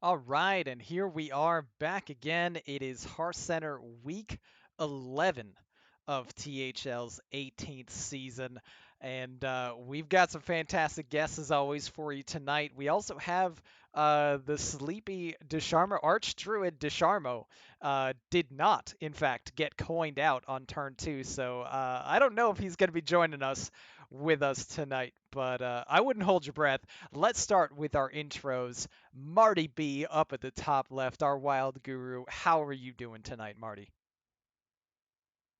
All right, and here we are back again. It is Hearthcenter Week 11 of THL's 18th season, and we've got some fantastic guests as always for you tonight. We also have the sleepy Desharmo Archdruid Desharmo did not, in fact, get coined out on turn two, so I don't know if he's going to be joining us with us tonight, but I wouldn't hold your breath. Let's start with our intros. Marty B up at the top left, our wild guru. How are you doing tonight, Marty?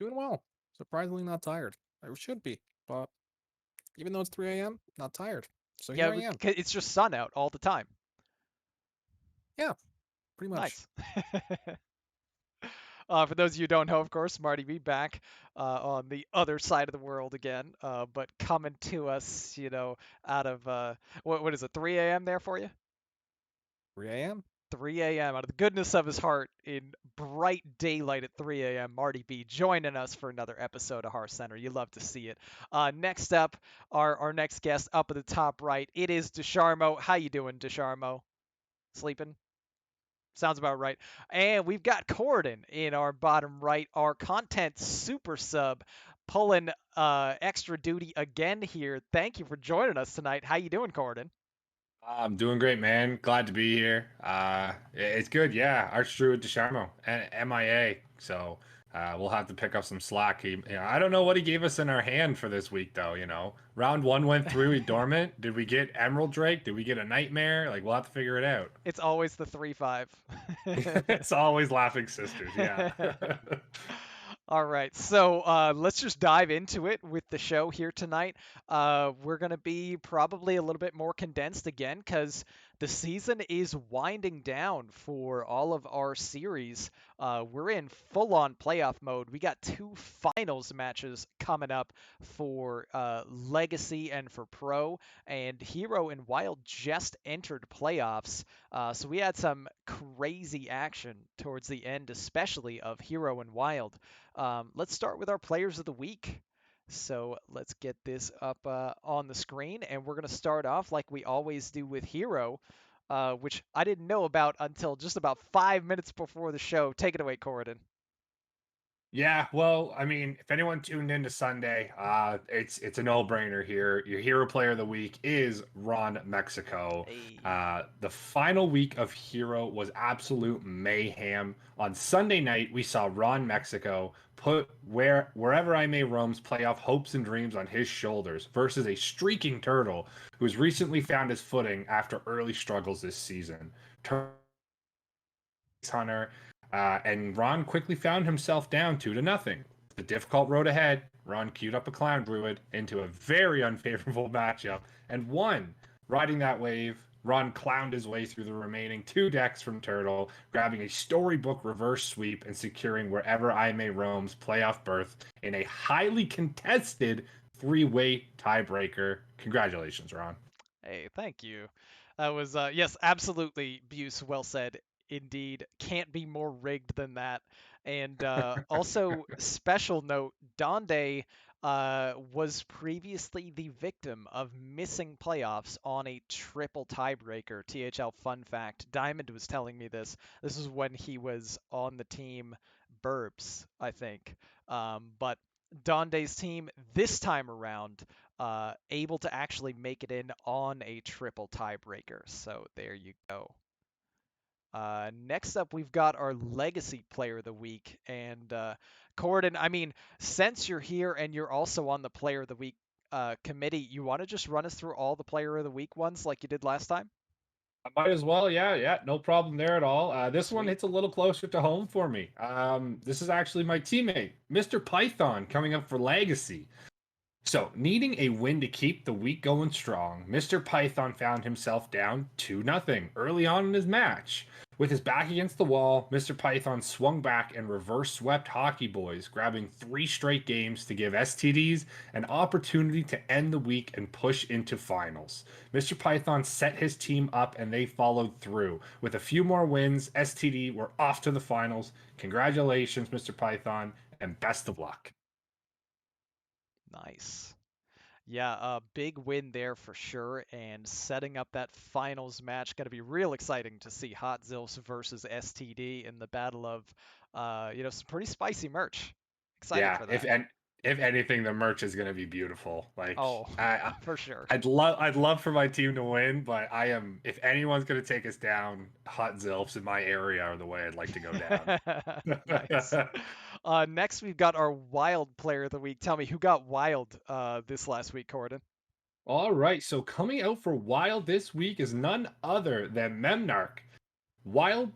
Doing well. Surprisingly not tired. I should be, but even though it's 3 a.m., not tired. So here Yeah, I am. it's just sun out all the time. Yeah, pretty much. Nice. For those of you who don't know, of course, Marty B back on the other side of the world again, but coming to us, out of what is it, 3 a.m. there for you? 3 a.m. 3 a.m. out of the goodness of his heart in bright daylight at 3 a.m. Marty B joining us for another episode of Hearth Center. You love to see it. Next up, our next guest up at the top right. It is Desharmo. How you doing, Desharmo? Sleeping? Sounds about right. And we've got Corden in our bottom right, our content super sub, pulling extra duty again here. Thank you for joining us tonight. How you doing, Corden? I'm doing great, man. Glad to be here. It's good, yeah. Archdruid Desharmo, MIA. So we'll have to pick up some slack. I don't know what he gave us in our hand for this week, though. Round one went through. He dormant. Did we get Emerald Drake? Did we get a Nightmare? Like we'll have to figure it out. It's always the 3-5. It's always Laughing Sisters, yeah. All right, so let's just dive into it with the show here tonight. We're going to be probably a little bit more condensed again because the season is winding down for all of our series. We're in full on playoff mode. We got two finals matches coming up for Legacy and for Pro, and Hero and Wild just entered playoffs. So we had some crazy action towards the end, especially of Hero and Wild. Let's start with our players of the week. So let's get this up on the screen, and we're going to start off like we always do with Hero, which I didn't know about until just about 5 minutes before the show. Take it away, Corridon. Yeah, well, I mean, if anyone tuned into Sunday, it's a no-brainer here. Your hero player of the week is Ron Mexico. Hey, The final week of Hero was absolute mayhem. On Sunday night, we saw Ron Mexico put wherever I may roam's playoff hopes and dreams on his shoulders versus a streaking turtle who's recently found his footing after early struggles this season. Hunter, and Ron quickly found himself down 2-0. The difficult road ahead, Ron queued up a clown druid into a very unfavorable matchup and won. Riding that wave, Ron clowned his way through the remaining two decks from Turtle, grabbing a storybook reverse sweep and securing wherever I may roam's playoff berth in a highly contested three-way tiebreaker. Congratulations, Ron. hey, thank you. That was yes, absolutely, Buse. Well said. Indeed, can't be more rigged than that. And also, special note: Donde was previously the victim of missing playoffs on a triple tiebreaker. THL fun fact: Diamond was telling me this. This is when he was on the team Burbs, I think. But Donde's team this time around able to actually make it in on a triple tiebreaker. So there you go. Next up, we've got our legacy player of the week. And Corden, I mean, since you're here and you're also on the player of the week committee, you want to just run us through all the player of the week ones like you did last time? I might as well, yeah, no problem there at all. This one Sweet. hits a little closer to home for me. This is actually my teammate, Mr. Python, coming up for Legacy. So, needing a win to keep the week going strong, Mr. Python found himself down 2-0 early on in his match. With his back against the wall, Mr. Python swung back and reverse swept Hockey Boys, grabbing three straight games to give STDs an opportunity to end the week and push into finals. Mr. Python set his team up and they followed through. With a few more wins, STD were off to the finals. Congratulations, Mr. Python, and best of luck. Nice. Yeah, a big win there for sure, and setting up that finals match. Going to be real exciting to see Hot Zilfs versus STD in the battle of, some pretty spicy merch. Excited Yeah, for that. if anything, the merch is gonna be beautiful. Like Oh, I for sure. I'd love for my team to win, but I am if anyone's gonna take us down, Hot Zilfs in my area are the way I'd like to go down. Nice. Next, we've got our wild player of the week. Tell me, who got wild this last week, Corden? All right, so coming out for Wild this week is none other than Memnarch. Wow.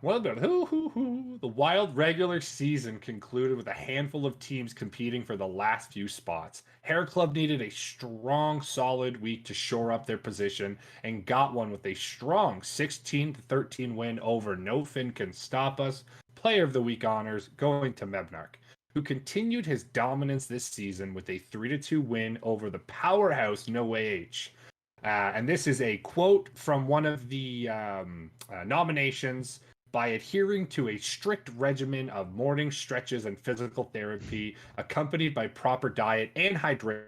The Wild regular season concluded with a handful of teams competing for the last few spots. Hair Club needed a strong, solid week to shore up their position and got one with a strong 16-13 win over No Fin Can Stop Us. Player of the Week honors going to Mebnark, who continued his dominance this season with a 3-2 win over the powerhouse No AH. And this is a quote from one of the nominations. By adhering to a strict regimen of morning stretches and physical therapy, accompanied by proper diet and hydration,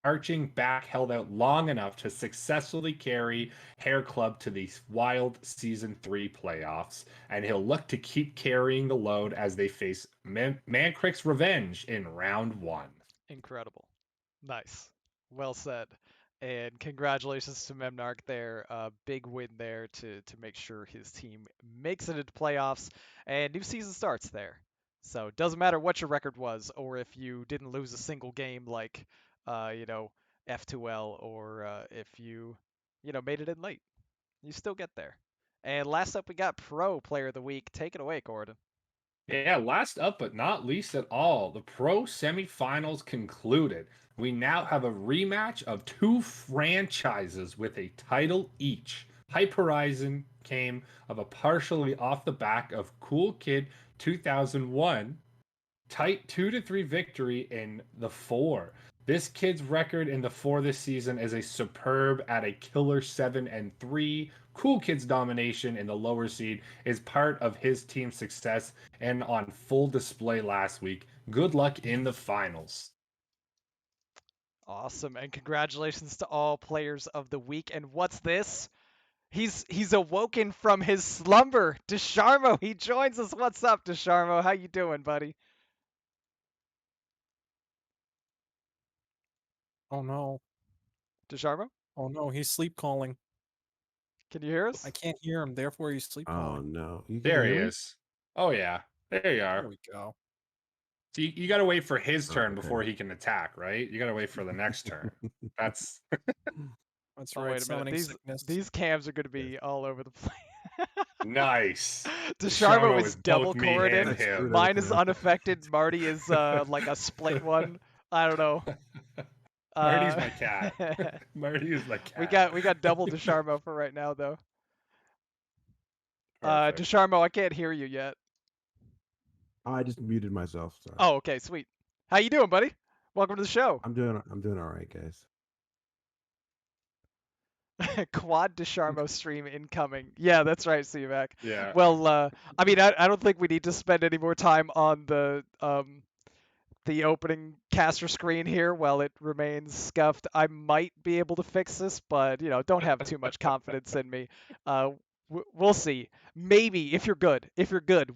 arching back held out long enough to successfully carry Hair Club to the Wild Season 3 playoffs, and he'll look to keep carrying the load as they face Mancrick's Revenge in round 1. Incredible. Nice. Well said. And congratulations to Memnarch there. Big win there to make sure his team makes it into playoffs and new season starts there. So it doesn't matter what your record was or if you didn't lose a single game like, uh, you know, F2L or if you made it in late. You still get there. And last up, we got Pro Player of the Week. Take it away, Gordon. Yeah, last up but not least at all, the pro semifinals concluded. We now have a rematch of two franchises with a title each. Hyper Horizon came of a partially off the back of Cool Kid 2001 tight 2-3 victory in the four. This kid's record in the four this season is a superb at a killer 7-3. Cool Kid's domination in the lower seed is part of his team's success and on full display last week. Good luck in the finals. Awesome. And congratulations to all players of the week. And what's this? He's awoken from his slumber. Desharmo, he joins us. What's up, Desharmo? How you doing, buddy? Oh no. Desharmo, Oh no, he's sleep calling. can you hear I us? can't hear him, therefore he's sleep Oh calling. no. You can There he hear me? is. Oh, yeah. There you There are. we go. So you got to wait for his Oh, turn okay. before he can attack, right? You got to wait for the next turn. That's That's Oh, right, wait a minute. summoning These sickness. these cams are going to Yes. be all over the place. nice. Desharmo Desharmo is is double both me and corded. I screwed him. Mine everything is up. unaffected. Marty is like a split one. I don't know. Marty's Uh, my cat. Marty is my we cat. got double Desharmo for right now though. Perfect. Desharmo, I can't hear you yet. Oh, I just muted myself. Sorry. Oh, okay, sweet. How you doing, buddy? Welcome to the show. I'm doing all right, guys. Quad Desharmo stream incoming. Yeah, that's right, CMAC. Yeah. Well, I mean, I don't think we need to spend any more time on the opening caster screen here while it remains scuffed. I might be able to fix this, but don't have too much confidence in me. Uh, we'll see. Maybe if you're good,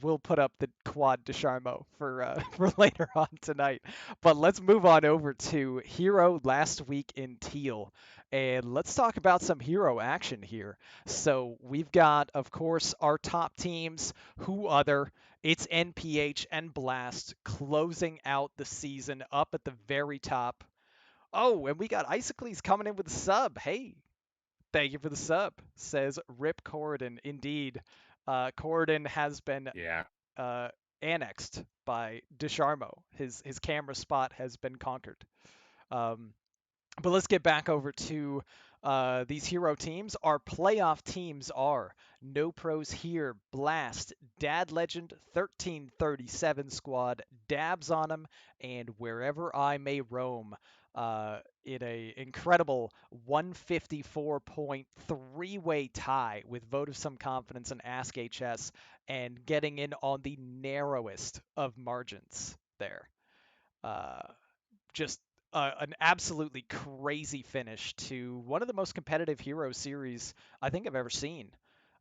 we'll put up the quad Desharmo for for later on tonight. But let's move on over to Hero last week in Teal, and let's talk about some Hero action here. So we've got, of course, our top teams. Who other? It's NPH and Blast closing out the season up at the very top. Oh, and we got Isocles coming in with a sub. Hey, thank you for the sub, says Rip Corridon. Indeed, Corridon has been Yeah. uh, annexed by Desharmo. His camera spot has been conquered. Um, but let's get back over to these hero teams. Our playoff teams are No Pros Here, Blast, Dad Legend, 1337 Squad, Dabs on 'em, and Wherever I May Roam. In a incredible 154-point three-way tie with Vote of Some Confidence and Ask HS, and getting in on the narrowest of margins there. Uh, just an absolutely crazy finish to one of the most competitive Hero series I think I've ever seen.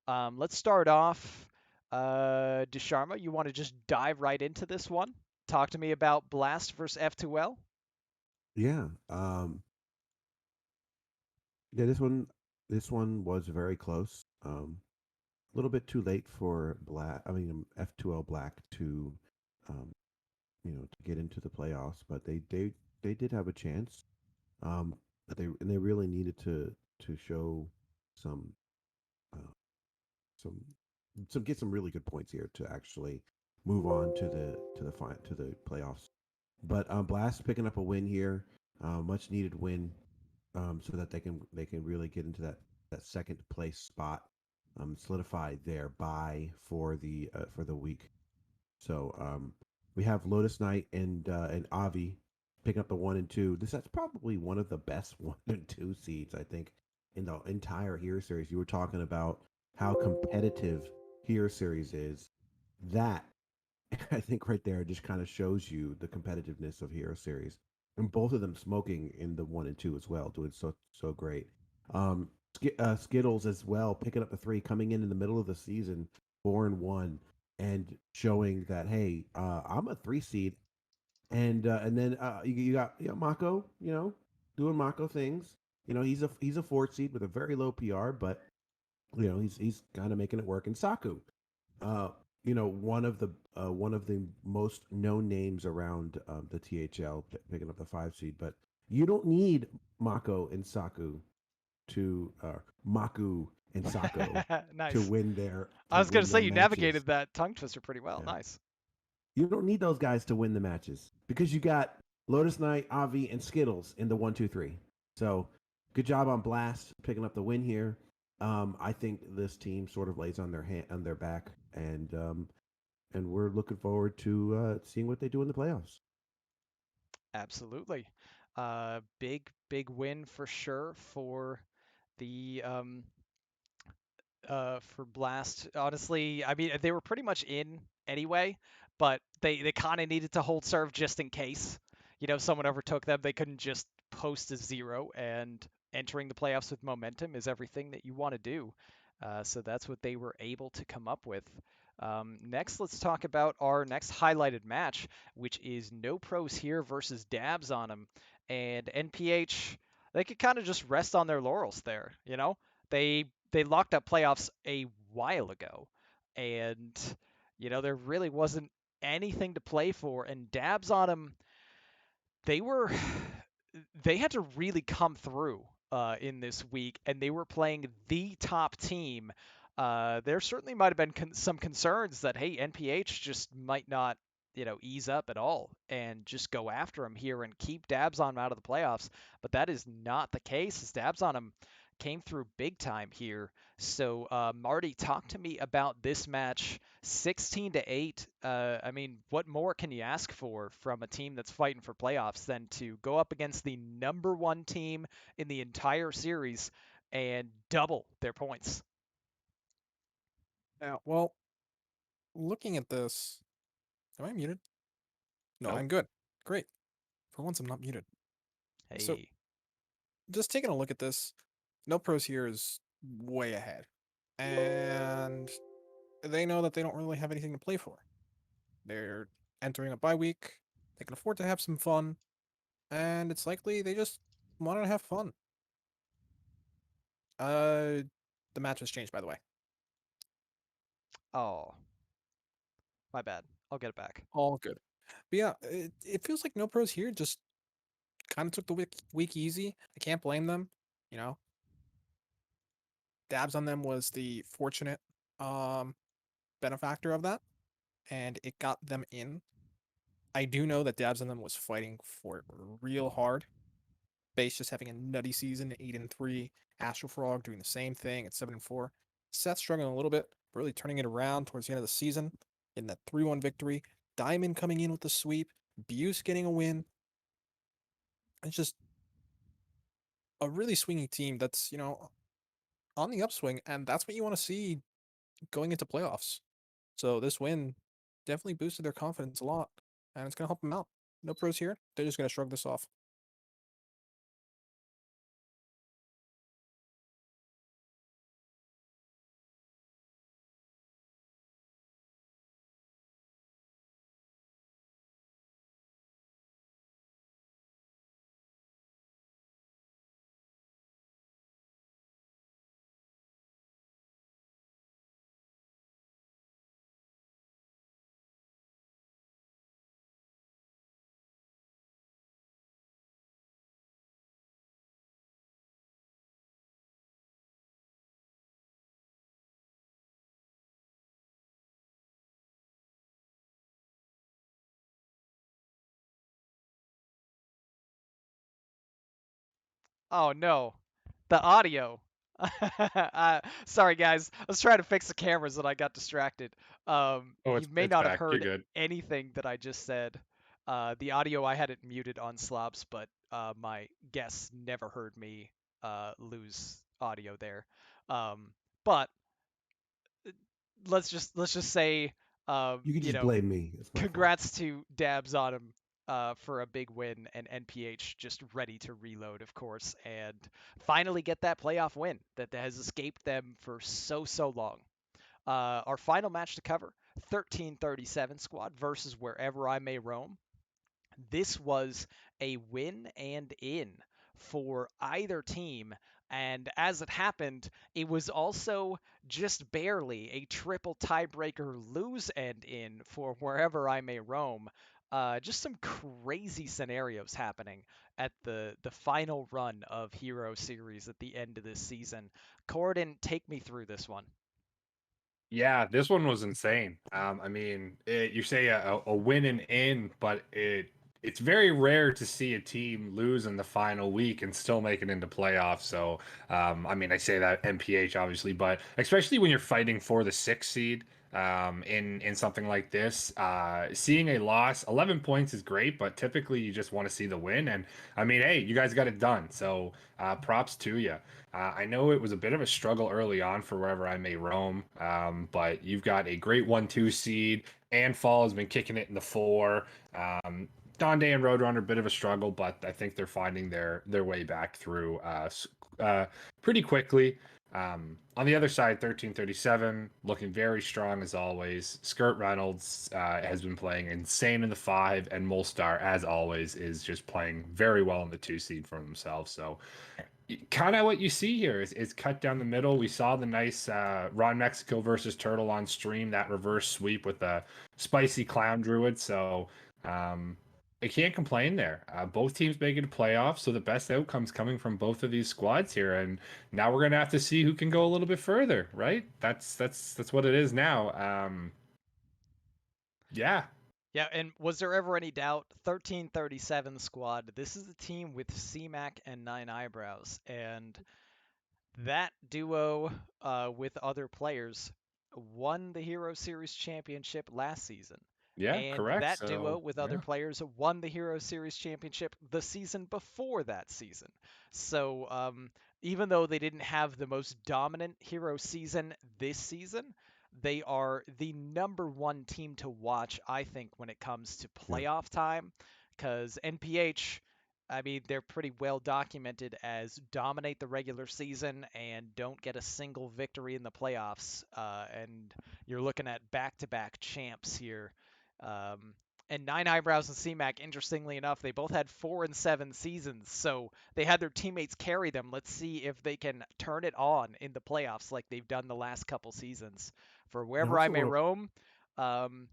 Let's start off. Desharma, you want to just dive right into this one? Talk to me about Blast versus F2L. Yeah. Yeah. This one was very close. A little bit too late for Black. I mean, F2L Black to, um, to get into the playoffs, but they did have a chance. But they really needed to show some uh, some get some really good points here to actually move on to the playoffs. But Blast picking up a win here, much needed win, so that they can really get into that second place spot, solidify their bye for the week. So we have Lotus Knight and Avi picking up the 1 and 2. That's probably one of the best 1 and 2 seeds I think in the entire Hero series. You were talking about how competitive Hero series is. That I think right there just kind of shows you the competitiveness of Hero Series, and both of them smoking in the 1 and 2 as well, doing so great. Skittles as well, picking up the 3, coming in the middle of the season, 4-1, and showing that hey, I'm a 3 seed, and then you got Mako, doing Mako things. He's a 4 seed with a very low PR, but he's kind of making it work. And Saku, uh, one of the most known names around the THL, picking up the 5 seed. But you don't need Mako and Saku to Maku and Sako Nice. I to was gonna win say their you matches. navigated that tongue twister pretty well. Yeah. Nice. You don't need those guys to win the matches because you got Lotus Knight, Avi, and Skittles in the 1, 2, 3. So good job on Blast picking up the win here. I think this team sort of lays on their back, and we're looking forward to seeing what they do in the playoffs. Absolutely. Big win for sure the for Blast. Honestly, I mean they were pretty much in anyway, but they kind of needed to hold serve just in case, someone overtook them. They couldn't just post a 0, and entering the playoffs with momentum is everything that you want to do. So that's what they were able to come up with. Next, let's talk about our next highlighted match, which is No Pros here versus Dabs on them. And NPH, they could kind of just rest on their laurels there. They locked up playoffs a while ago, and there really wasn't anything to play for. And Dabs on them, they were they had to really come through in this week, and they were playing the top team. There certainly might have been some concerns that hey, NPH just might not ease up at all and just go after him here and keep Dabs on him out of the playoffs. But that is not the case. As Dabs on him came through big time here. So Marty, talk to me about this match. 16-8. I mean, what more can you ask for from a team that's fighting for playoffs than to go up against the number 1 team in the entire series and double their points? Now, well, looking at this, am I muted? No, Nope. I'm good. Great. For once, I'm not muted. So, Hey, just taking a look at this, No Pros here is way ahead. And they know that they don't really have anything to play for. They're entering a bye week. They can afford to have some fun. And it's likely they just want to have fun. Uh, the match has changed, by the way. oh, my bad. I'll get it back. All good. But yeah, it feels like No Pros here just kind of took the week easy. I can't blame them. You know, Dabs on them was the fortunate um benefactor of that, and it got them in. I do know that Dabs on them was fighting for it real hard. Base just having a nutty season, 8-3. Astro Frog doing the same thing at 7-4. Seth struggling a little bit, really turning it around towards the end of the season in that 3-1 victory. Diamond coming in with the sweep. Buse getting a win. It's just a really swingy team that's, on the upswing, and that's what you want to see going into playoffs. So this win definitely boosted their confidence a lot, and it's going to help them out. No pros here. They're just gonna shrug this off. Oh no, the audio. Sorry guys, I was trying to fix the cameras and I got distracted. Oh, You may it's not have back. You're heard good. anything that I just said. The audio I had it muted on Slops, but my guests never heard me lose audio there. But let's just say, You can just blame me. It's my fault. congrats to Dabs on him for a big win, and NPH just ready to reload, of course, and finally get that playoff win that has escaped them for so long. Our final match to cover: 1337 squad versus Wherever I May Roam. This was a win and in for either team. And as it happened, it was also just barely a triple tiebreaker lose and in for Wherever I May Roam. Just some crazy scenarios happening at the final run of Hero Series at the end of this season. Corden, take me through this one. Yeah, this one was insane. I mean, you say a win and in, but it's very rare to see a team lose in the final week and still make it into playoffs. So, I mean, I say that MPH obviously, but especially when you're fighting for the sixth seed, in something like this, seeing a loss, 11 points is great, but typically you just want to see the win. And I mean, hey, you guys got it done. So, props to you. I know it was a bit of a struggle early on for Wherever I May Roam, but you've got a great 1-2 seed. Fall has been kicking it in the 4. Donde and Roadrunner, a bit of a struggle, but I think they're finding their way back through pretty quickly. On the other side, 1337, looking very strong as always. Skirt Reynolds has been playing insane in the 5, and Molstar, as always, is just playing very well in the 2 seed for themselves. So, kind of what you see here is cut down the middle. We saw the nice Ron Mexico versus Turtle on stream, that reverse sweep with the spicy clown druid. So um, I can't complain there. Both teams making the playoffs, so the best outcomes coming from both of these squads here. And now we're gonna have to see who can go a little bit further, right? That's what it is now. Yeah, Yeah, and was there ever any doubt? 1337 squad. This is a team with C-Mac and Nine Eyebrows, and that duo with other players won the Hero Series championship last season. yeah, And correct. that duo So with other yeah. players won the Hero Series championship the season before that season. So even though they didn't have the most dominant Hero season this season, they are the number one team to watch, I think, when it comes to Yeah. playoff time. Because NPH, I mean, they're pretty well documented as dominate the regular season and don't get a single victory in the playoffs. And you're looking at back-to-back champs here. Um, and Nine Eyebrows and C-Mac, interestingly enough, they both had 4 and 7 seasons, so they had their teammates carry them. Let's see if they can turn it on in the playoffs like they've done the last couple seasons. For And I Wherever I also May want to. Roam, um,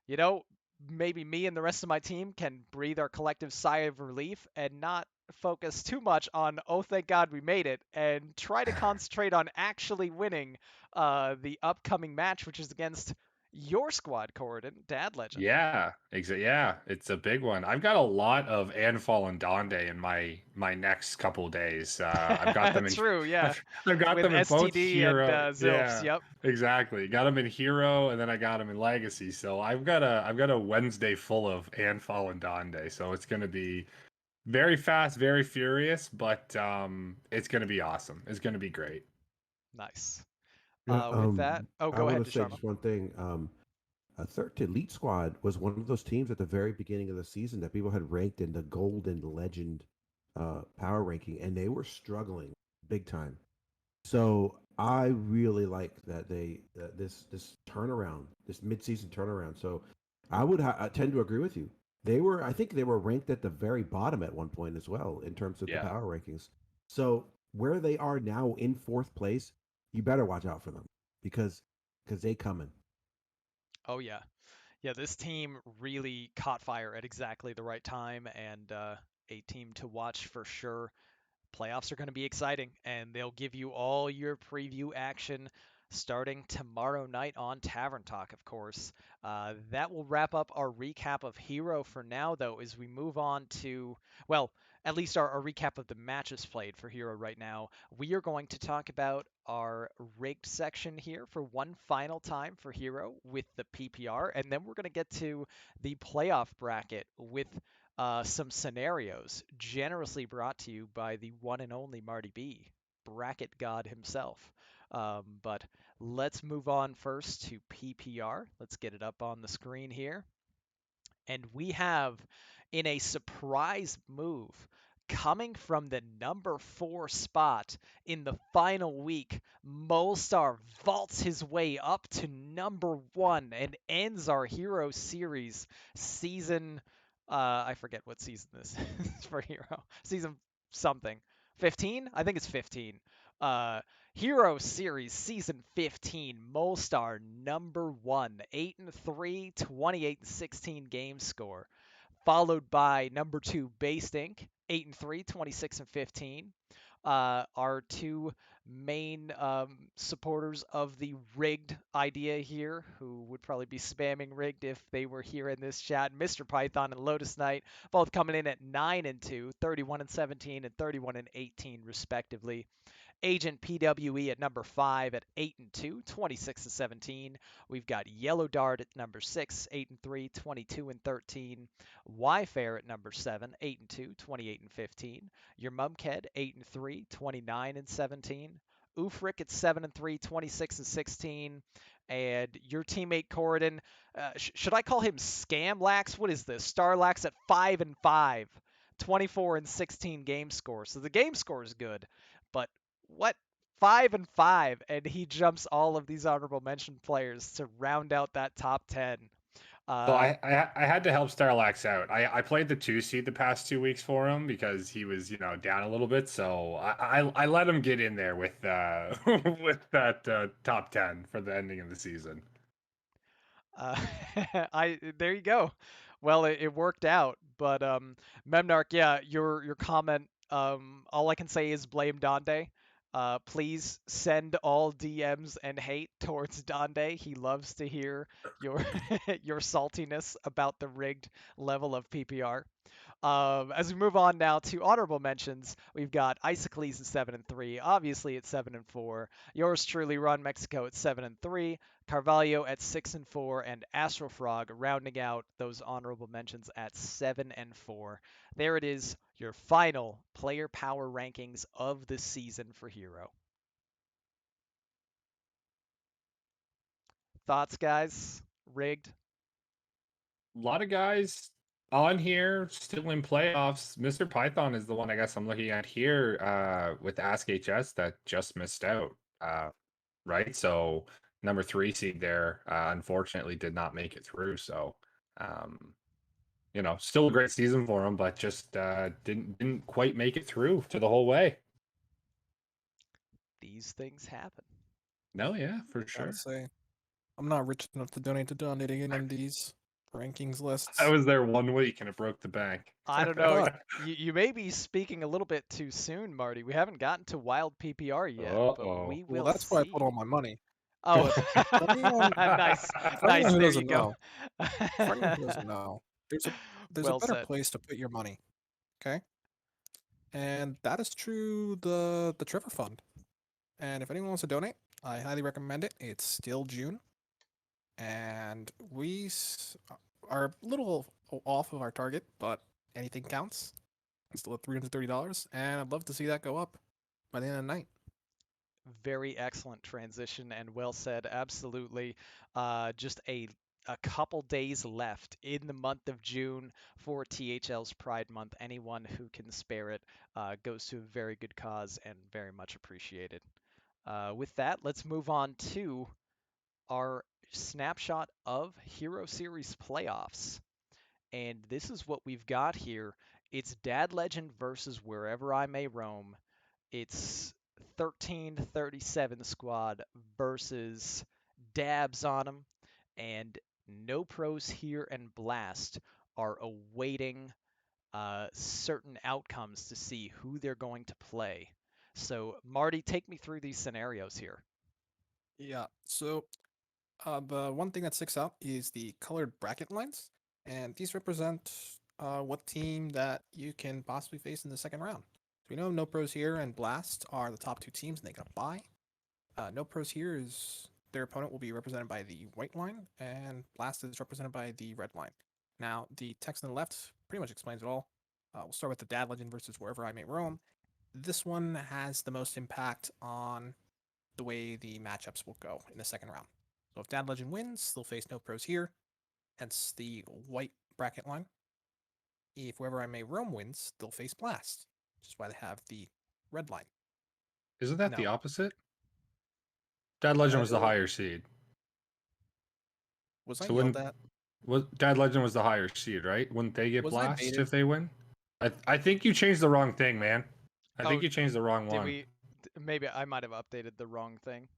you know, maybe me and the rest of my team can breathe our collective sigh of relief and not focus too much on, oh, thank God we made it, and try to concentrate on actually winning the upcoming match, which is against your squad, Corridon, Dad Legend. Yeah, exactly. Yeah, it's a big one. I've got a lot of Anfall and Donde in my next couple days. I've got them in True, yeah. I've got With them in both STD and Hero. Zilfs, Yeah, yep. exactly. Got them in Hero, and then I got them in Legacy. So I've got a Wednesday full of Anfall and Donde. So it's gonna be very fast, very furious, but it's gonna be awesome. It's gonna be great. Nice. Yeah, With that, oh, I go want ahead, to say Desharma. just one thing. A third Elite Squad was one of those teams at the very beginning of the season that people had ranked in the Golden Legend power ranking, and they were struggling big time. So I really like that this turnaround, this midseason turnaround. So I tend to agree with you. I think they were ranked at the very bottom at one point as well in terms of the Yeah. power rankings. So where they are now in fourth place, you better watch out for them because they coming. Oh yeah. Yeah, this team really caught fire at exactly the right time, and a team to watch for sure. Playoffs are going to be exciting, and they'll give you all your preview action starting tomorrow night on Tavern Talk, of course. That will wrap up our recap of Hero for now, though, as we move on to, well, at least our recap of the matches played for Hero right now. We are going to talk about our rigged section here for one final time for Hero with the PPR, and then we're going to get to the playoff bracket with some scenarios generously brought to you by the one and only Marty B, bracket god himself. But let's move on first to PPR. Let's get it up on the screen here. And we have, in a surprise move, coming from the number 4 spot in the final week, Molstar vaults his way up to number 1 and ends our Hero Series season. I forget what season this is for Hero. Season something. 15? I think it's 15. Uh, Hero Series Season 15, Molstar number 1, 8-3, 28-16 game score, followed by number 2, Based Inc., 8-3, 26-15. Our two main supporters of the rigged idea here, who would probably be spamming rigged if they were here in this chat, Mr. Python and Lotus Knight, both coming in at 9-2, 31-17, and 31-18 respectively. Agent PWE at number 5 at 8-2, 26-17. We've got Yellow Dart at number 6, 8-3, 22-13. Yfair at number 7, 8-2, 28-15. Your Mumked 8-3, 29-17. Ufric at 7-3, 26-16. And your teammate Corridon, should I call him Scamlax? What is this? Starlax at 5-5, 24-16 game score. So the game score is good, but what, 5-5, and he jumps all of these honorable mention players to round out that top 10. So Uh, I had to help Starlax out. I played the 2 seed the past 2 weeks for him because he was down a little bit. So I let him get in there with with that top 10 for the ending of the season. uh, I there you go. Well, it worked out, but Memnarch, yeah, your comment. All I can say is blame Donde. Please send all DMs and hate towards Donde. He loves to hear your your saltiness about the rigged level of PPR. As we move on now to honorable mentions, we've got Isocles at 7-3, obviously at 7-4. Yours truly, Ron Mexico at 7-3, Carvalho at 6-4, and Astral Frog rounding out those honorable mentions at 7-4. There it is, your final player power rankings of the season for Hero. Thoughts, guys? Rigged? A lot of guys on here still in playoffs. Mr. Python is the one I guess I'm looking at here with Ask HS that just missed out. Right? So number 3 seed there unfortunately did not make it through. So um, still a great season for him, but just didn't quite make it through to the whole way. These things happen. No, yeah, for Gotta sure. say, I'm not rich enough to donate to Donny to get in these rankings I lists. was there 1 week and it broke the bank. I don't know. But You may be speaking a little bit too soon, Marty. We haven't gotten to wild PPR yet, but Uh-oh. we well, will that's where I see. put all my money. Oh, But for anyone, nice, for anyone nice. who There you doesn't go. know, for anyone who doesn't know, there's a Well better said. place to put your money. Okay, and that is true the Trevor Fund. And if anyone wants to donate, I highly recommend it. It's still June, and are a little off of our target, but anything counts. It's still at $330, and I'd love to see that go up by the end of the night. Very excellent transition and well said. Absolutely. Just a a couple days left in the month of June for THL's Pride Month. Anyone who can spare it goes to a very good cause and very much appreciated. With that, let's move on to our snapshot of Hero Series playoffs. And this is what we've got here. It's Dad Legend versus Wherever I May Roam. It's 1337 squad versus Dabs on them. And No Pros Here and Blast are awaiting certain outcomes to see who they're going to play. So, Marty, take me through these scenarios here. Yeah. So the one thing that sticks out is the colored bracket lines, and these represent what team that you can possibly face in the second round. So we know No Pros Here and Blast are the top two teams, and they got a bye. No Pros Here is their opponent will be represented by the white line, and Blast is represented by the red line. Now, the text on the left pretty much explains it all. We'll start with the Dad Legend versus Wherever I May Roam. This one has the most impact on the way the matchups will go in the second round. So if Dad Legend wins, they'll face No Pros Here, hence the white bracket line. If Wherever I May Roam wins, they'll face Blast, which is why they have the red line. Isn't that the No. opposite? Dad Legend was the Well, higher seed. was I So yelled wouldn't at? Dad Legend was the higher seed, right? Wouldn't they get Was I blast baited? if they win? I think you changed the wrong thing, man. I think Oh, you changed the wrong did one. we? Maybe I might have updated the wrong thing.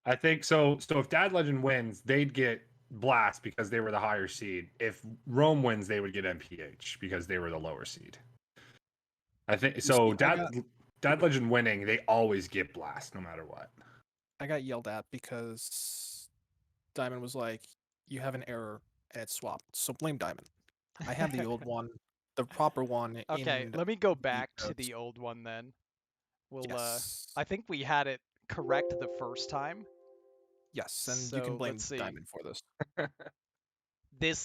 I think so. So if Dad Legend wins, they'd get blast because they were the higher seed. If Rome wins, they would get MPH because they were the lower seed. I think You so. see, Dad Legend winning, they always get blast no matter what. I got yelled at because Diamond was like, "You have an error and it's swapped." So blame Diamond. I have the old one, the proper one Okay, in let me go the back to notes. the old one then. We'll Yes. I think we had it correct the first time. Yes, and you can So let's blame see. Diamond for this.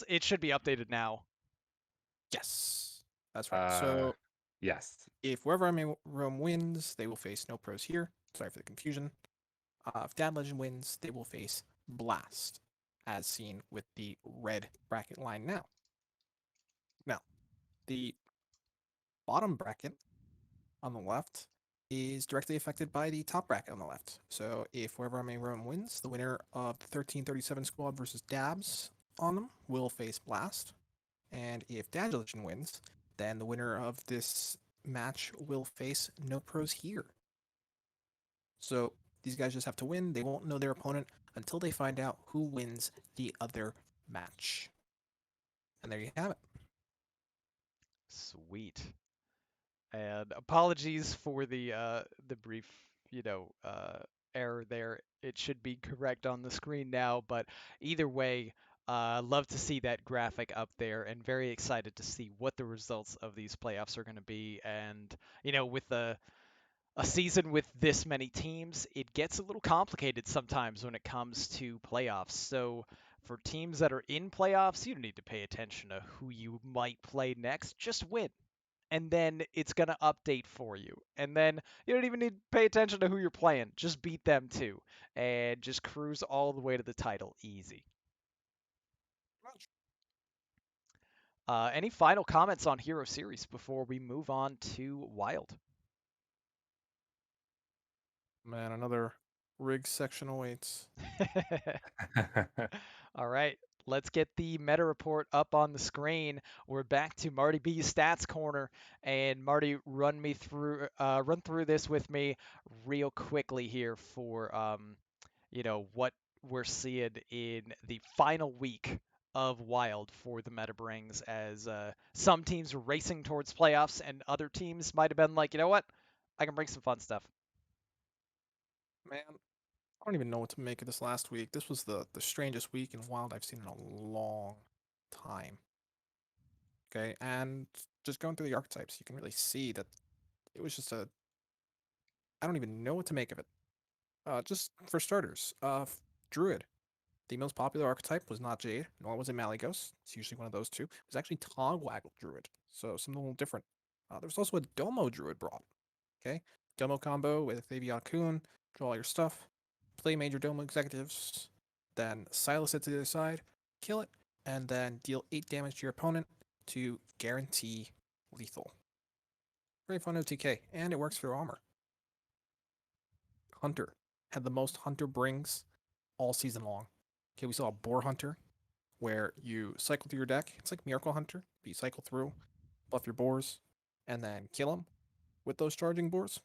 It should be updated now. Yes. That's right. uh, So yes. if Wherever I May Roam wins, they will face No Pros Here. Sorry for the confusion. If Dad Legend wins, they will face Blast, as seen with the red bracket line now. Now, the bottom bracket on the left is directly affected by the top bracket on the left. So if Wherever I May Roam wins, the winner of the 1337 squad versus Dabs on them will face Blast. And if Dad Legend wins, then the winner of this match will face No Pros Here. So these guys just have to win. They won't know their opponent until they find out who wins the other match. And there you have it. Sweet. And apologies for the brief, error there. It should be correct on the screen now, but either way, love to see that graphic up there, and very excited to see what the results of these playoffs are going to be. And with a season with this many teams, it gets a little complicated sometimes when it comes to playoffs. So for teams that are in playoffs, you don't need to pay attention to who you might play next. Just win, and then it's going to update for you. And then you don't even need to pay attention to who you're playing. Just beat them too. And just cruise all the way to the title. Easy. Any final comments on Hero Series before we move on to Wild? Man, another rig section awaits. All right, let's get the meta report up on the screen. We're back to Marty B's stats corner, and Marty, run through this with me real quickly here for what we're seeing in the final week of Wild for the meta brings, as some teams are racing towards playoffs, and other teams might have been like, you know what, I can bring some fun stuff. Man, I don't even know what to make of this last week. This was the strangest week in Wild I've seen in a long time. Okay, and just going through the archetypes, you can really see that it was just a. I don't even know what to make of it. Just for starters, Druid. The most popular archetype was not Jade, nor was it Malygos. It's usually one of those two. It was actually Togwaggle Druid, so something a little different. There was also a Domo Druid brought. Okay, Domo combo with Avion Kun, draw all your stuff, play major Domo executives, then Silas it to the other side, kill it, and then deal 8 damage to your opponent to guarantee lethal. Very fun OTK, and it works for armor. Hunter had the most Hunter brings all season long. Okay, we saw a Boar Hunter where you cycle through your deck. It's like Miracle Hunter, but you cycle through, buff your boars, and then kill them with those charging boars.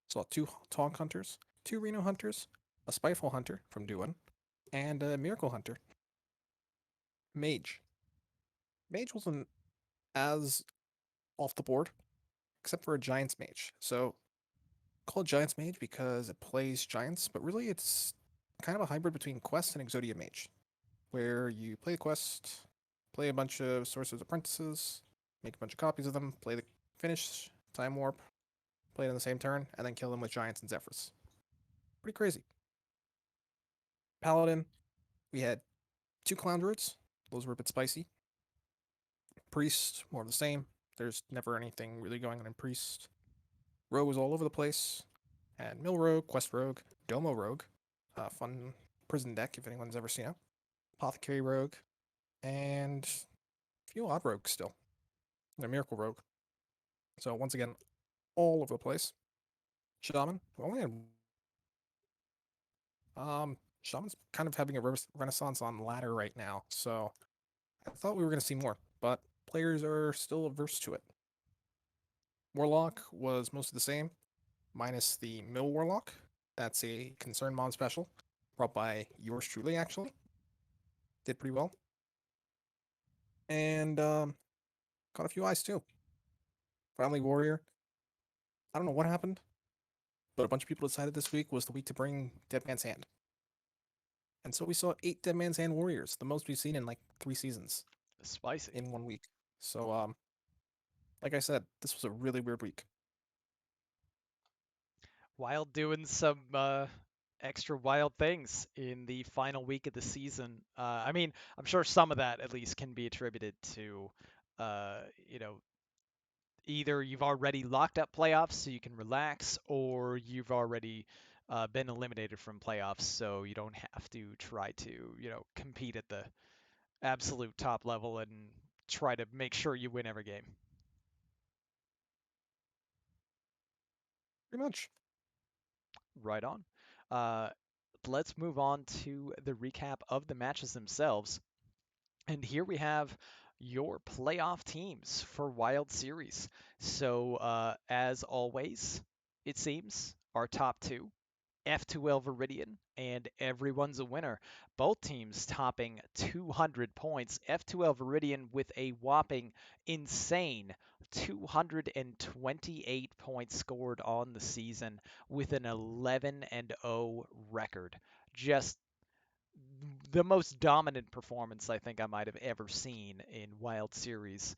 Saw 2 Tonk Hunters, 2 Reno Hunters, a Spiteful Hunter from Duin, and a Miracle Hunter. Mage. Mage wasn't as off the board, except for a Giants Mage. So, called Giants Mage because it plays Giants, but really it's kind of a hybrid between Quest and Exodia Mage, where you play the Quest, play a bunch of Sorcerer's Apprentices, make a bunch of copies of them, play the finish, Time Warp, play it on the same turn, and then kill them with Giants and Zephyrs. Pretty crazy. Paladin, we had 2 Clown Druids. Those were a bit spicy. Priest, more of the same. There's never anything really going on in Priest. Rogue was all over the place. And Mill Rogue, Quest Rogue, Domo Rogue. Fun prison deck if anyone's ever seen it. Apothecary Rogue. And a few odd rogues still. They're Miracle Rogue. So once again, all over the place. Shaman, we only had Shaman's kind of having a renaissance on ladder right now, so I thought we were going to see more, but players are still averse to it. Warlock was most of the same, minus the Mill Warlock. That's a Concern Mod special, brought by yours truly, actually. Did pretty well. And got a few eyes too. Finally, Warrior. I don't know what happened, but a bunch of people decided this week was the week to bring Dead Man's Hand. And so we saw 8 Dead Man's Hand Warriors, the most we've seen in like 3 seasons Spicy. in 1 week. So, like I said, this was a really weird week. Wild doing some extra wild things in the final week of the season. I mean, I'm sure some of that at least can be attributed to, you know, either you've already locked up playoffs so you can relax, or you've already been eliminated from playoffs so you don't have to try to, compete at the absolute top level and try to make sure you win every game. Pretty much. Right on. Uh, let's move on to the recap of the matches themselves. And here we have your playoff teams for Wild Series. So, as always, it seems our top 2, F2L Viridian and Everyone's a Winner. Both teams topping 200 points. F2L Viridian with a whopping insane 228 points scored on the season with an 11-0 record. Just the most dominant performance I think I might have ever seen in Wild Series.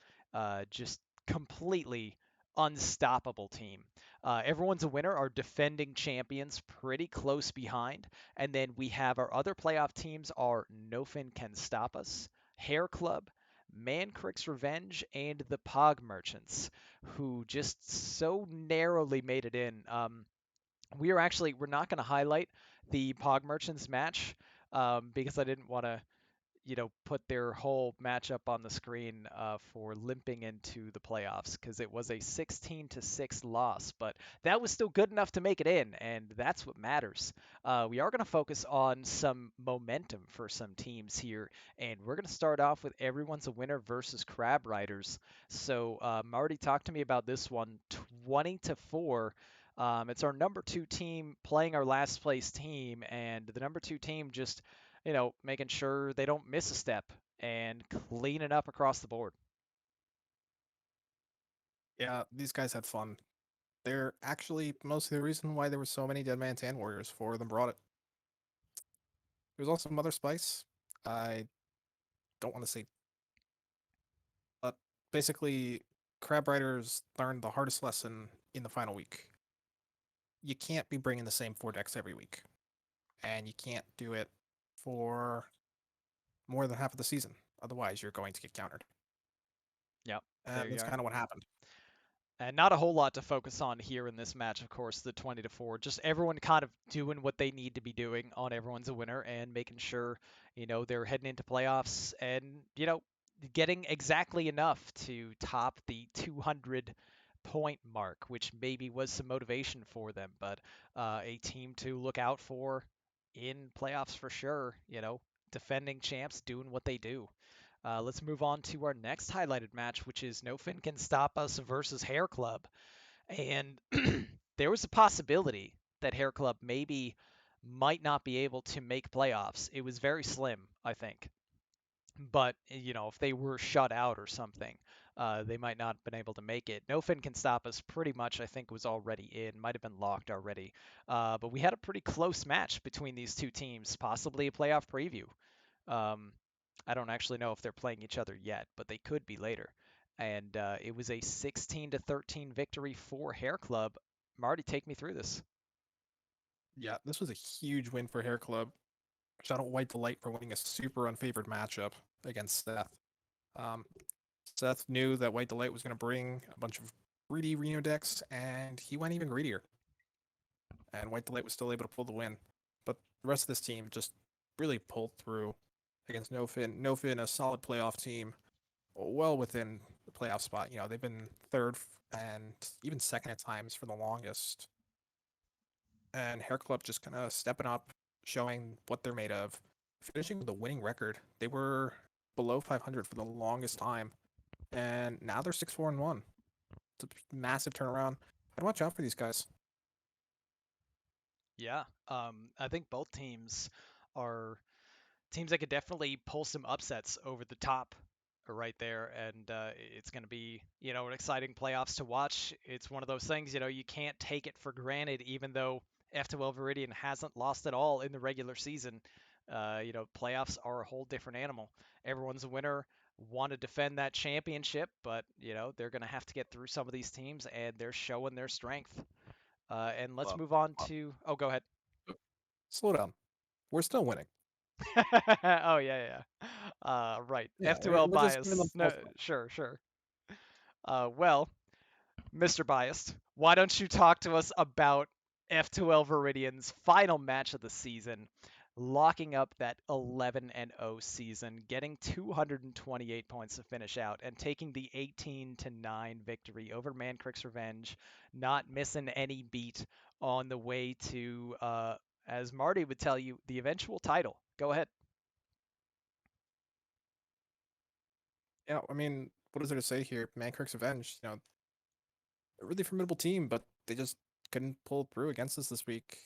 Just completely unstoppable team. Everyone's a Winner, our defending champions, pretty close behind. And then we have our other playoff teams are Nofin Can Stop Us, Hair Club, Mancrick's Revenge, and the Pog Merchants, who just so narrowly made it in. We're not going to highlight the Pog Merchants match because I didn't want to put their whole matchup on the screen for limping into the playoffs because it was a 16-6 loss, but that was still good enough to make it in, and that's what matters. We are going to focus on some momentum for some teams here, and we're going to start off with Everyone's a Winner versus Crab Riders. So Marty, talk to me about this one. 20-4. It's our number 2 team playing our last place team, and the number 2 team just making sure they don't miss a step and cleaning up across the board. Yeah, these guys had fun. They're actually mostly the reason why there were so many Dead Man's Hand Warriors. 4 of them brought it. There was also some other spice. I don't want to say, but basically, Crab Riders learned the hardest lesson in the final week. You can't be bringing the same 4 decks every week, and you can't do it for more than half of the season. Otherwise, you're going to get countered. Yep, there And you that's are. kind of what happened. And not a whole lot to focus on here in this match, of course, the 20-4. Just everyone kind of doing what they need to be doing on Everyone's a Winner and making sure, they're heading into playoffs and, getting exactly enough to top the 200 point mark, which maybe was some motivation for them, but a team to look out for in playoffs for sure, defending champs doing what they do. Let's move on to our next highlighted match, which is No Fin Can Stop Us versus Hair Club. And there was a possibility that Hair Club maybe might not be able to make playoffs. It was very slim, I think. But, if they were shut out or something, they might not have been able to make it. No Fin Can Stop Us pretty much, I think, was already in, might have been locked already. But we had a pretty close match between these two teams, possibly a playoff preview. Um, I don't actually know if they're playing each other yet, but they could be later. And it was a 16-13 victory for Hair Club. Marty, take me through this. Yeah, this was a huge win for Hair Club. Shout out White Delight for winning a super unfavored matchup against Seth. Um, Seth knew that White Delight was going to bring a bunch of greedy Reno decks, and he went even greedier. And White Delight was still able to pull the win. But the rest of this team just really pulled through against No Fin. No Fin, a solid playoff team, well within the playoff spot. They've been third and even second at times for the longest. And Hair Club just kind of stepping up, showing what they're made of, finishing with a winning record. They were below 500 for the longest time, and now they're 6-4-1. It's a massive turnaround. I'd watch out for these guys. Yeah, I think both teams are teams that could definitely pull some upsets over the top right there, and it's going to be an exciting playoffs to watch. It's one of those things you can't take it for granted, even though F2L Viridian hasn't lost at all in the regular season. Playoffs are a whole different animal. Everyone's a winner. Want to defend that championship, but they're going to have to get through some of these teams, and they're showing their strength. And let's move on to. Oh, go ahead. Slow down. We're still winning. Oh yeah, yeah. Right. Yeah, F2L we're just giving them bias. No, false hope. sure. Well, Mr. Biased, why don't you talk to us about F2L Viridian's final match of the season, locking up that 11-0 season, getting 228 points to finish out, and taking the 18-9 victory over Mancrick's Revenge, not missing any beat on the way to, as Marty would tell you, the eventual title. Go ahead. Yeah, I mean, what is there to say here? Mancrick's Revenge, a really formidable team, but they just couldn't pull through against us this week.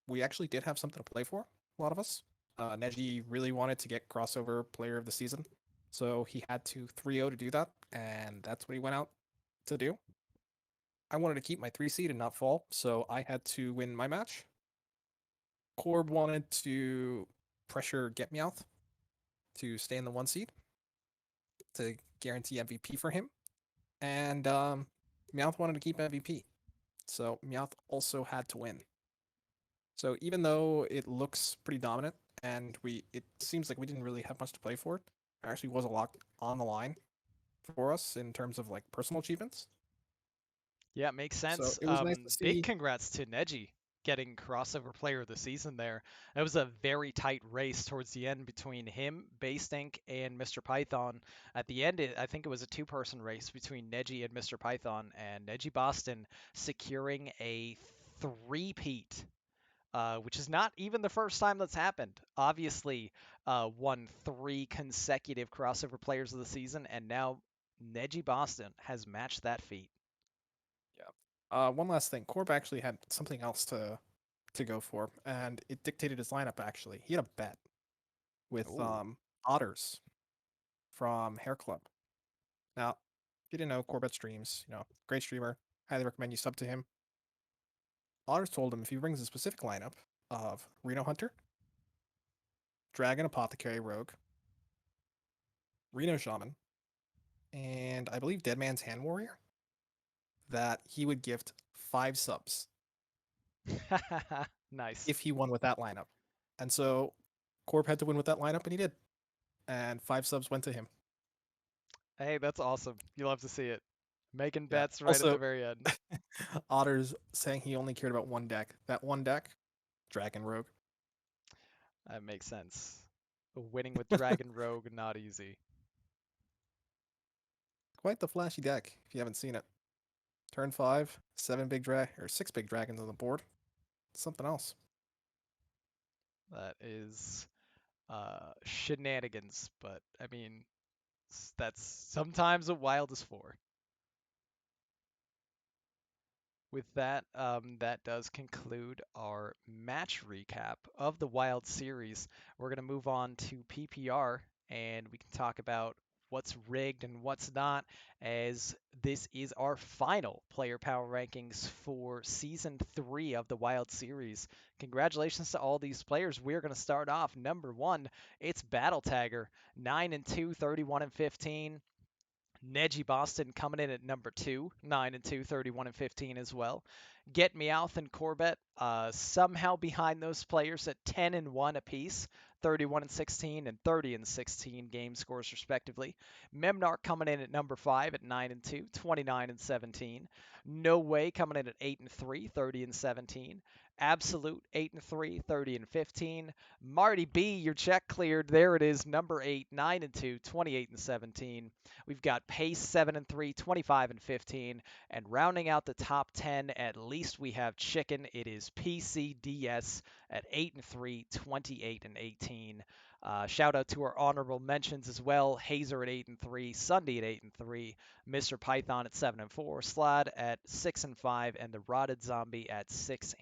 We actually did have something to play for, a lot of us. Neji really wanted to get crossover player of the season, so he had to 3-0 to do that, and that's what he went out to do. I wanted to keep my 3 seed and not fall, so I had to win my match. Corb wanted to pressure Get Meowth to stay in the 1 seed to guarantee MVP for him, and Meowth wanted to keep MVP, so Meowth also had to win. So even though it looks pretty dominant and it seems like we didn't really have much to play for, there actually was a lot on the line for us in terms of like personal achievements. Yeah, it makes So sense. it was nice to Big see. congrats to Neji getting crossover player of the season there. It was a very tight race towards the end between him, Baystink, and Mr. Python. At the end, I think it was a two-person race between Neji and Mr. Python, and Neji Boston securing a three-peat, which is not even the first time that's happened. Obviously, won 3 consecutive crossover players of the season, and now Neji Boston has matched that feat. Yeah. One last thing. Corb actually had something else to go for, and it dictated his lineup. Actually, he had a bet with Ooh. Otters from Hair Club. Now, if you didn't know, Corbett streams. Great streamer. Highly recommend you sub to him. Otters told him if he brings a specific lineup of Reno Hunter, Dragon Apothecary Rogue, Reno Shaman, and I believe Dead Man's Hand Warrior, that he would gift 5 subs Nice. if he won with that lineup. And so Corb had to win with that lineup, and he did. And 5 subs went to him. Hey, that's awesome. You love to see it. Making Yeah. bets right at the Also, very end. Otter's saying he only cared about one deck. That one deck, Dragon Rogue. That makes sense. Winning with Dragon Rogue, not easy. Quite the flashy deck if you haven't seen it. Turn 5, 6 big dragons on the board. Something else. That is shenanigans, but I mean, that's sometimes what Wild is for. With that, that does conclude our match recap of the Wild Series. We're going to move on to PPR, and we can talk about what's rigged and what's not, as this is our final player power rankings for Season 3 of the Wild Series. Congratulations to all these players. We're going to start off number 1. It's Battle Tagger, 9-2, 31-15. Neji Boston coming in at number 2, 9-2, 31-15 as well. Get Meowth and Corbett somehow behind those players at 10-1 apiece, 31-16 and 30-16 game scores respectively. Memnarch coming in at number 5 at 9-2, 29-17. No Way coming in at 8-3, 30-17. Absolute 8-3, 30-15. Marty B, your check cleared. There it is, number 8, 9-2, 28-17. We've got Pace 7-3, 25-15, and rounding out the top 10, at least we have Chicken. It is PCDS at 8-3, 28-18. Shout out to our honorable mentions as well. Hazer at 8-3, Sunday at 8-3, Mr. Python at 7-4, Slad at 6-5, and the Rotted Zombie at 6-4.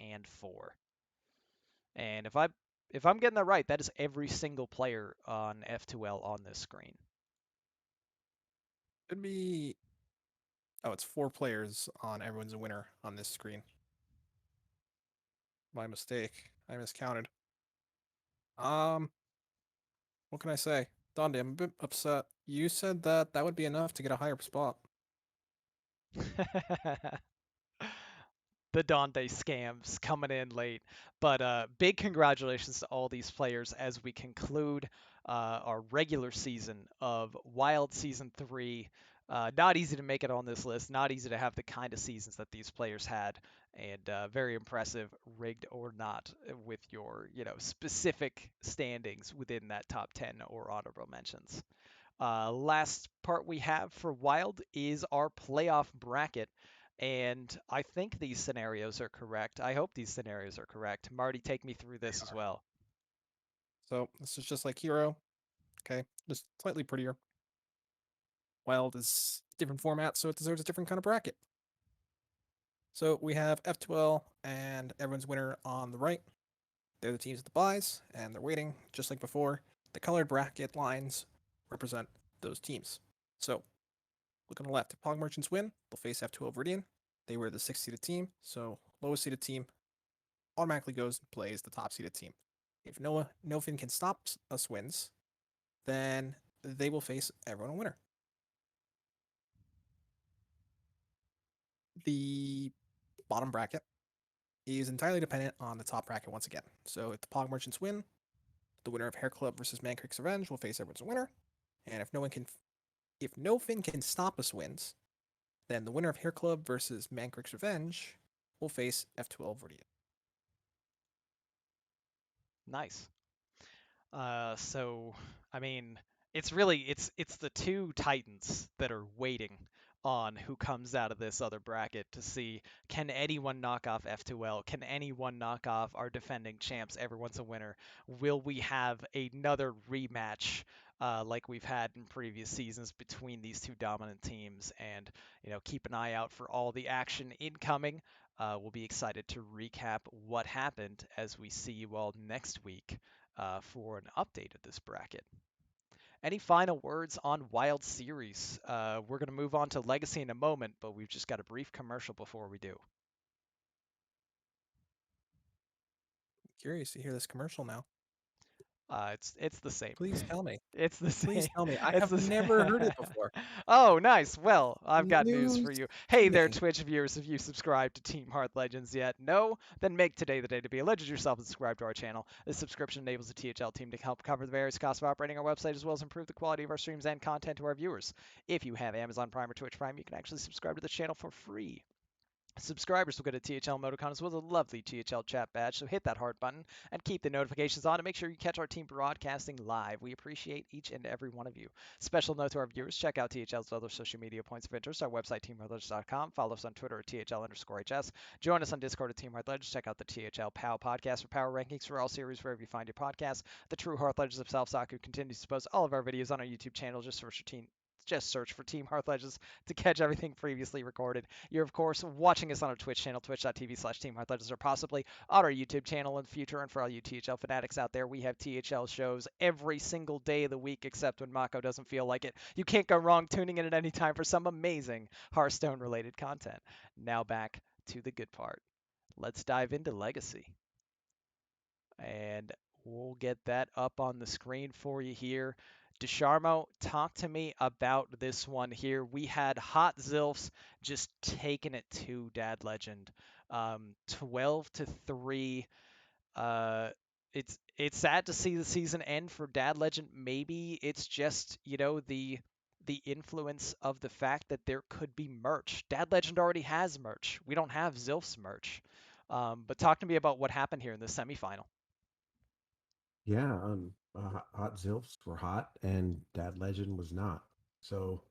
And if I'm getting that right, that is every single player on F2L on this screen. Could be. Oh, it's 4 players on Everyone's a Winner on this screen. My mistake. I miscounted. What can I say? Donde, I'm a bit upset. You said that that would be enough to get a higher spot. The Dante scams coming in late. But big congratulations to all these players as we conclude our regular season of Wild Season 3. Not easy to make it on this list, not easy to have the kind of seasons that these players had, and very impressive, rigged or not, with your specific standings within that top 10 or honorable mentions. Last part we have for Wild is our playoff bracket. And I think these scenarios are correct. I hope these scenarios are correct. Marty, take me through this as well. So this is just like Hero. Okay, just slightly prettier. Wild is different format, so it deserves a different kind of bracket. So we have F2L and Everyone's Winner on the right. They're the teams with the buys, and they're waiting, just like before. The colored bracket lines represent those teams. So, look on the left. If Pog Merchants win, they'll face F2L Viridian. They were the 6th seeded team, so lowest seeded team automatically goes and plays the top seeded team. If No Fin Can Stop Us wins, then they will face Everyone a Winner. The bottom bracket is entirely dependent on the top bracket once again. So if the Pog Merchants win, the winner of Hair Club versus Mancrick's Revenge will face Everyone's a Winner. And if No Fin Can Stop Us wins, then the winner of Hair Club versus Mancrick's Revenge will face F2L Verdian. Nice. So I mean, it's the two titans that are waiting on who comes out of this other bracket to see, can anyone knock off F2L? Can anyone knock off our defending champs? Everyone's a winner. Will we have another rematch like we've had in previous seasons between these two dominant teams? And keep an eye out for all the action incoming. We'll be excited to recap what happened as we see you all next week for an update of this bracket. Any final words on Wild Series? We're going to move on to Legacy in a moment, but we've just got a brief commercial before we do. Curious to hear this commercial now. It's the same. Please tell me. It's the Please same. tell me. I It's have the never heard it same. before. Oh, nice. Well, I've got news for News you. to Hey there, me. Twitch viewers. If you subscribed to Team Hearth Legends yet, no? Then make today the day to be a legend yourself and subscribe to our channel. This subscription enables the THL team to help cover the various costs of operating our website as well as improve the quality of our streams and content to our viewers. If you have Amazon Prime or Twitch Prime, you can actually subscribe to the channel for free. Subscribers will get a THL emoticon as well as a lovely THL chat badge, so hit that heart button and keep the notifications on to make sure you catch our team broadcasting live. We appreciate each and every one of you. Special note to our viewers, check out THL's other social media points of interest, our website, teamheartlegends.com. Follow us on Twitter at THL_HS. Join us on Discord at Team Hearth Legends. Check out the THL POW podcast for power rankings for all series wherever you find your podcast. The true Hearth Legends himself, Saku, continues to post all of our videos on our YouTube channel. Just search for Team Hearth Legends to catch everything previously recorded. You're, of course, watching us on our Twitch channel, twitch.tv/Team Hearth Legends, or possibly on our YouTube channel in the future. And for all you THL fanatics out there, we have THL shows every single day of the week, except when Mako doesn't feel like it. You can't go wrong tuning in at any time for some amazing Hearthstone-related content. Now back to the good part. Let's dive into Legacy. And we'll get that up on the screen for you here. DeSharmo, talk to me about this one here. We had Hot Zilfs just taking it to Dad Legend. 12-3. It's sad to see the season end for Dad Legend. Maybe it's just, the influence of the fact that there could be merch. Dad Legend already has merch. We don't have Zilf's merch. But talk to me about what happened here in the semifinal. Yeah, Hot Zilfs were hot, and Dad Legend was not. So,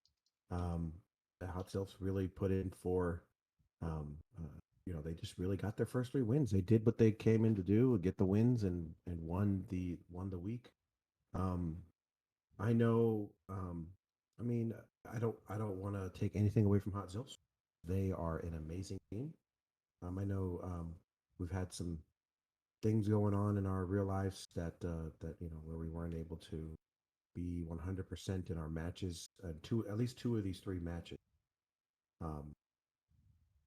the Hot Zilfs really put in for, um, they just really got their first 3 wins. They did what they came in to do, get the wins, and won the week. Um, I know. I mean, I don't want to take anything away from Hot Zilfs. They are an amazing team. I know we've had some things going on in our real lives that where we weren't able to be 100% in our matches, at least 2 of these 3 matches. Um,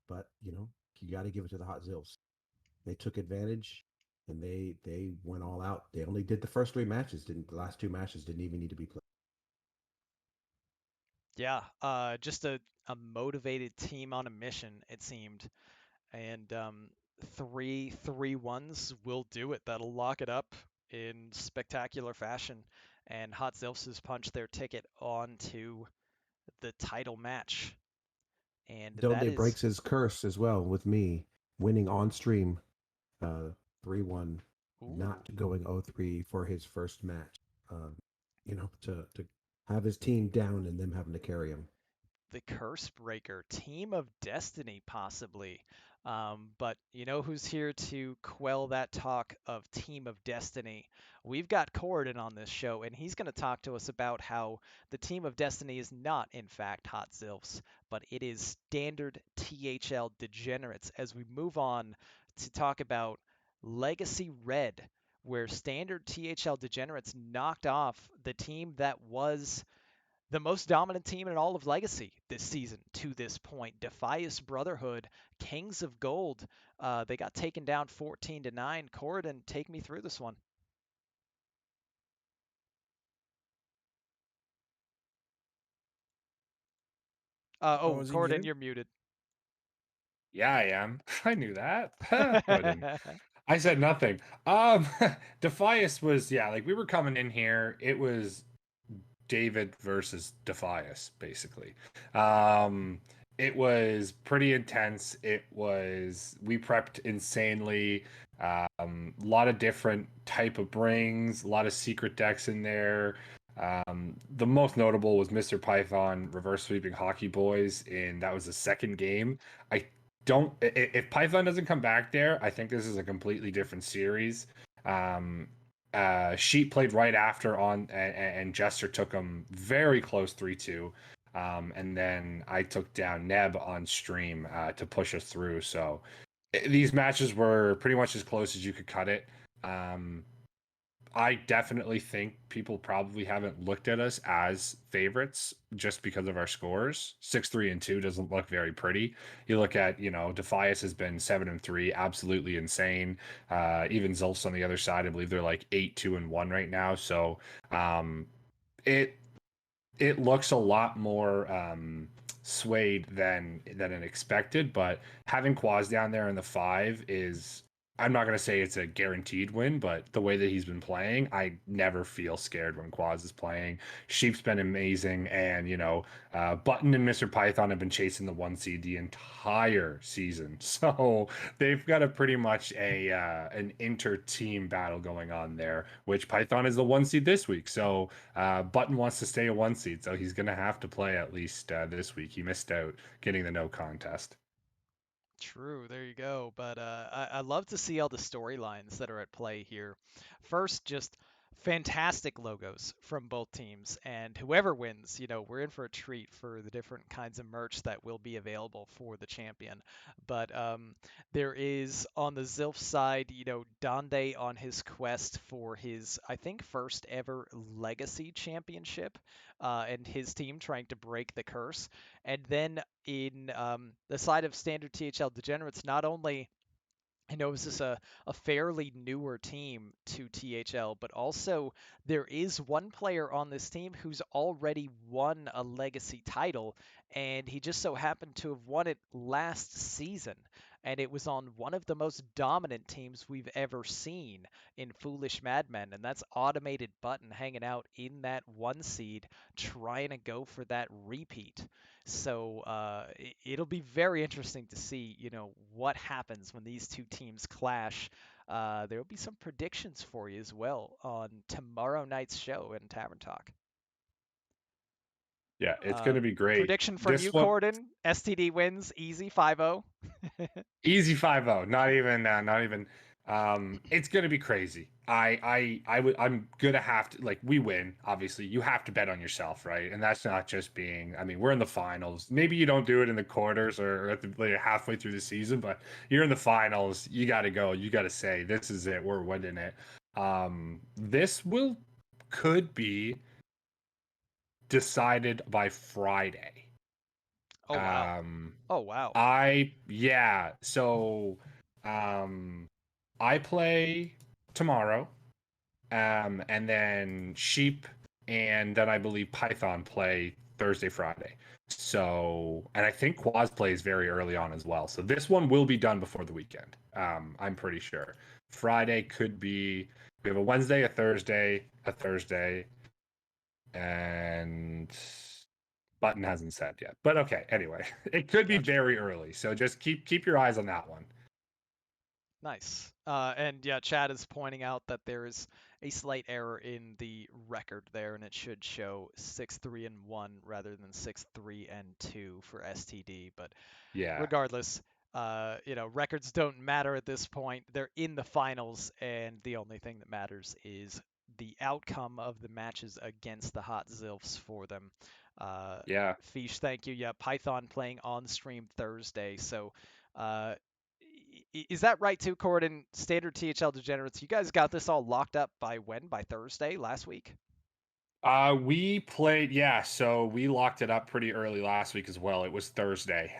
but you got to give it to the Hot Zills. They took advantage and they went all out. They only did the first 3 matches. Didn't The last 2 matches didn't even need to be played. Yeah, just a motivated team on a mission, it seemed. And 3-3-1s will do it. That'll lock it up in spectacular fashion. And Hot Zilfs has punched their ticket onto the title match. And that Donde is, breaks his curse as well with me winning on stream, 3-1, ooh, not going 0-3 for his first match. To have his team down and them having to carry him. the Curse Breaker, Team of Destiny, possibly. But you know who's here to quell that talk of Team of Destiny? We've got Corridon on this show, and he's going to talk to us about how the Team of Destiny is not, in fact, Hot Zilfs, but it is standard THL degenerates as we move on to talk about Legacy Red, where standard THL degenerates knocked off the team that was the most dominant team in all of Legacy this season to this point. Defias Brotherhood, Kings of Gold. They got taken down 14-9. Corridon, take me through this one. Oh, is he Corridon, muted? you're muted. Yeah, I am. I knew that. No, I didn't. I said nothing. Um, Defias was, yeah, like we were coming in here. It was David versus Defias, basically. Um, it was pretty intense. We prepped insanely. A lot of different type of brings, a lot of secret decks in there. The most notable was Mr. Python reverse sweeping Hockey Boys, and that was the second game. I don't, if Python doesn't come back there, I think this is a completely different series. Um, Sheep played right after and Jester took him very close 3-2. And then I took down Neb on stream to push us through. So these matches were pretty much as close as you could cut it. I definitely think people probably haven't looked at us as favorites just because of our scores. 6-3-2 doesn't look very pretty. You look at, Defias has been 7-3, absolutely insane. Even Zulfs on the other side, I believe they're like 8-2-1 right now. So um, it it looks a lot more swayed than expected. But having Quaz down there in the 5 is, I'm not going to say it's a guaranteed win, but the way that he's been playing, I never feel scared when Quaz is playing. Sheep's been amazing, and Button and Mr. Python have been chasing the 1 seed the entire season, so they've got a pretty much an inter-team battle going on there. Which Python is the 1 seed this week, so Button wants to stay a 1 seed, so he's going to have to play at least this week. He missed out getting the no contest. True, there you go. But I love to see all the storylines that are at play here. First, just fantastic logos from both teams, and whoever wins, we're in for a treat for the different kinds of merch that will be available for the champion. But there is on the Zilf side, Donde on his quest for his, I think, first ever Legacy Championship, and his team trying to break the curse. And then in the side of standard THL degenerates, not only is this a fairly newer team to THL, but also there is one player on this team who's already won a legacy title, and he just so happened to have won it last season. And it was on one of the most dominant teams we've ever seen in Foolish Madmen, and that's Automated Button hanging out in that 1 seed, trying to go for that repeat. So it'll be very interesting to see, what happens when these two teams clash. There will be some predictions for you as well on tomorrow night's show in Tavern Talk. Yeah, it's going to be great. Prediction from This you, one, Corden. STD wins easy 5-0. easy 5-0. Not even. It's going to be crazy. I'm gonna have to, like, we win. Obviously, you have to bet on yourself, right? And that's not just being. I mean, we're in the finals. Maybe you don't do it in the quarters or at the like, halfway through the season, but you're in the finals. You got to go. You got to say this is it. We're winning it. This could be decided by Friday. Oh wow. Um, Oh wow. yeah. So, um, I play tomorrow, and then Sheep, and then I believe Python play Thursday, Friday. So, and I think Quaz plays very early on as well. So this one will be done before the weekend. I'm pretty sure. Friday could be. We have a Wednesday, a Thursday, and Button hasn't said yet. But okay, anyway, it could be Gotcha. very early. So just keep your eyes on that one. Nice. And yeah, Chad is pointing out that there is a slight error in the record there, and it should show 6-3-1 rather than 6-3-2 for STD. But Yeah. regardless, records don't matter at this point. They're in the finals, and the only thing that matters is the outcome of the matches against the Hot Zilfs for them. Uh, Yeah. Fish, thank you. Yeah, Python playing on stream Thursday. So, uh, is that right too, Corden? Standard THL Degenerates, you guys got this all locked up by when? By Thursday last week? We played, yeah, so we locked it up pretty early last week as well. It was Thursday.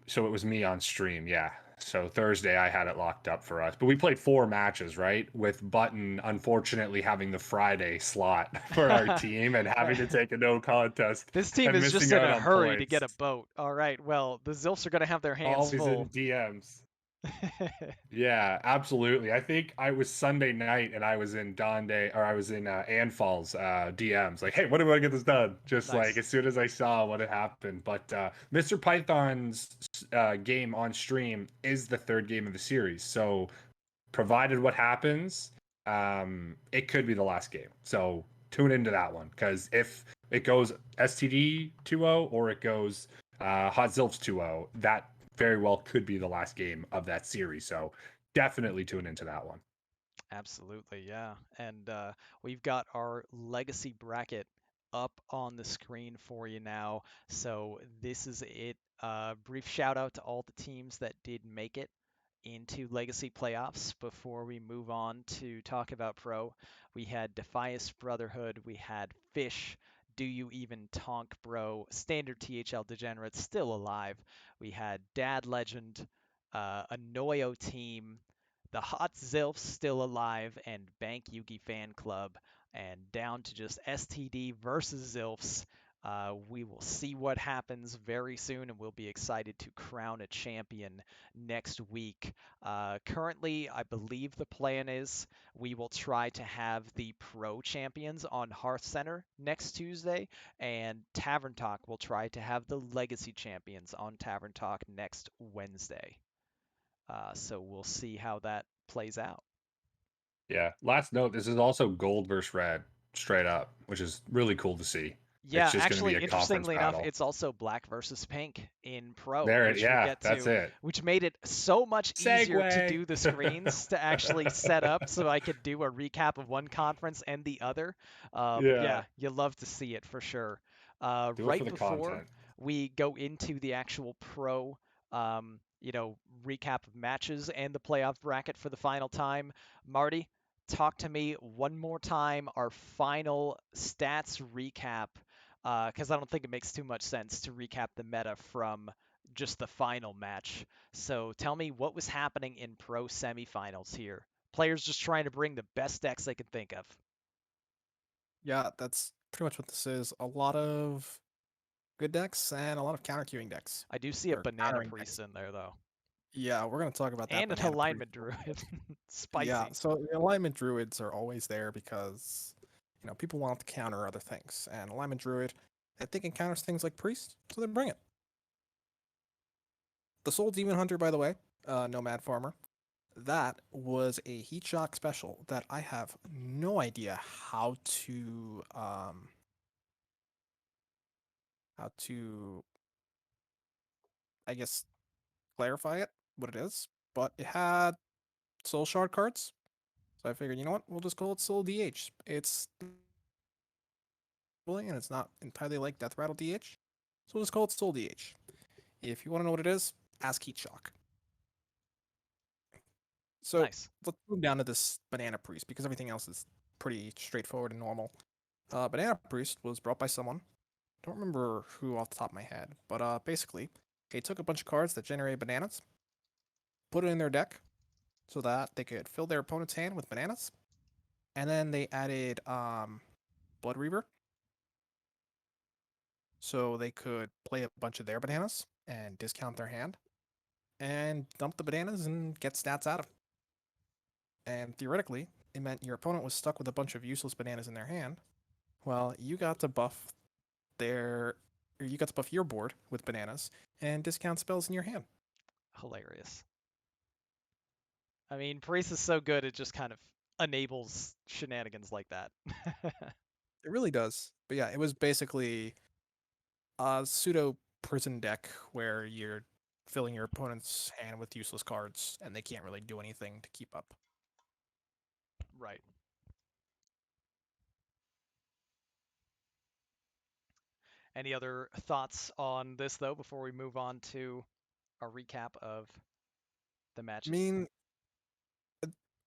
So it was me on stream, yeah. So Thursday I had it locked up for us. But we played 4 matches, right? With Button unfortunately having the Friday slot for our team and having to take a no contest This team and is just missing in out a on hurry to get points. a boat. All right, well, the Zilfs are going to have their hands Always in full. DMs. Yeah, absolutely. I think I was Sunday night and I was in Donde, or I was in Anfal's DMs, like, hey, when do I get this done? Just like Nice. as soon as I saw what had happened. But Mr. Python's game on stream is the third game of the series. So provided what happens, it could be the last game. So tune into that one, because if it goes STD 2-0 or it goes Hot Zilfs 2-0, that very well could be the last game of that series. So definitely tune into that one. Absolutely, yeah. And we've got our legacy bracket up on the screen for you now. So this is it. Brief shout out to all the teams that did make it into Legacy playoffs before we move on to talk about Pro. We had Defias Brotherhood, we had Fish, Do You Even Tonk Bro, Standard THL Degenerates still alive. We had Dad Legend, a Noyo team, the Hot Zilfs still alive, and Bank Yugi Fan Club, and down to just STD versus Zilfs. We will see what happens very soon, and we'll be excited to crown a champion next week. Currently, I believe the plan is we will try to have the pro champions on Hearthcenter next Tuesday, and Tavern Talk will try to have the legacy champions on Tavern Talk next Wednesday. So we'll see how that plays out. Yeah. Last note: this is also gold versus red, straight up, which is really cool to see. It's Yeah, just going to be actually, a conference interestingly enough, battle. it's also black versus pink in Pro, There, which we'll yeah, get that's to, it. which made it so much easier to Segue. do the screens to actually set up so I could do a recap of one conference and the other. Yeah, Yeah, you love to see it for sure. do it for Right the before content. we go into the actual Pro, recap of matches and the playoff bracket for the final time, Marty, talk to me one more time, our final stats recap, because I don't think it makes too much sense to recap the meta from just the final match. So tell me what was happening in pro semifinals here. Players just trying to bring the best decks they could think of. Yeah, that's pretty much what this is. A lot of good decks and a lot of counter queuing decks. I do see a Or banana countering priest decks. in there though, Yeah, we're gonna talk about that and an banana priest. alignment druid. Yeah, Spicy. so the alignment druids are always there because people want to counter other things, and alignment druid, I think it counters things like priest, so then bring it. The Soul Demon Hunter, by the way, Nomad Farmer, that was a heat shock special that I have no idea how to I guess clarify it what it is, but it had soul shard cards. So I figured, you know what, we'll just call it Soul DH. It's and it's not entirely like Death Rattle DH. So we'll just call it Soul DH. If you want to know what it is, ask Heat Shock. So Nice. let's move down to this Banana Priest because everything else is pretty straightforward and normal. Banana Priest was brought by someone. Don't remember who off the top of my head, but basically, they took a bunch of cards that generate bananas, put it in their deck so that they could fill their opponent's hand with bananas, and then they added Blood Reaver so they could play a bunch of their bananas and discount their hand and dump the bananas and get stats out of it. And theoretically, it meant your opponent was stuck with a bunch of useless bananas in their hand. Well, you got to buff your board with bananas and discount spells in your hand. Hilarious. I mean, priest is so good it just kind of enables shenanigans like that. It really does. But yeah, it was basically a pseudo prison deck where you're filling your opponent's hand with useless cards and they can't really do anything to keep up. Right. Any other thoughts on this though before we move on to a recap of the I matches? mean,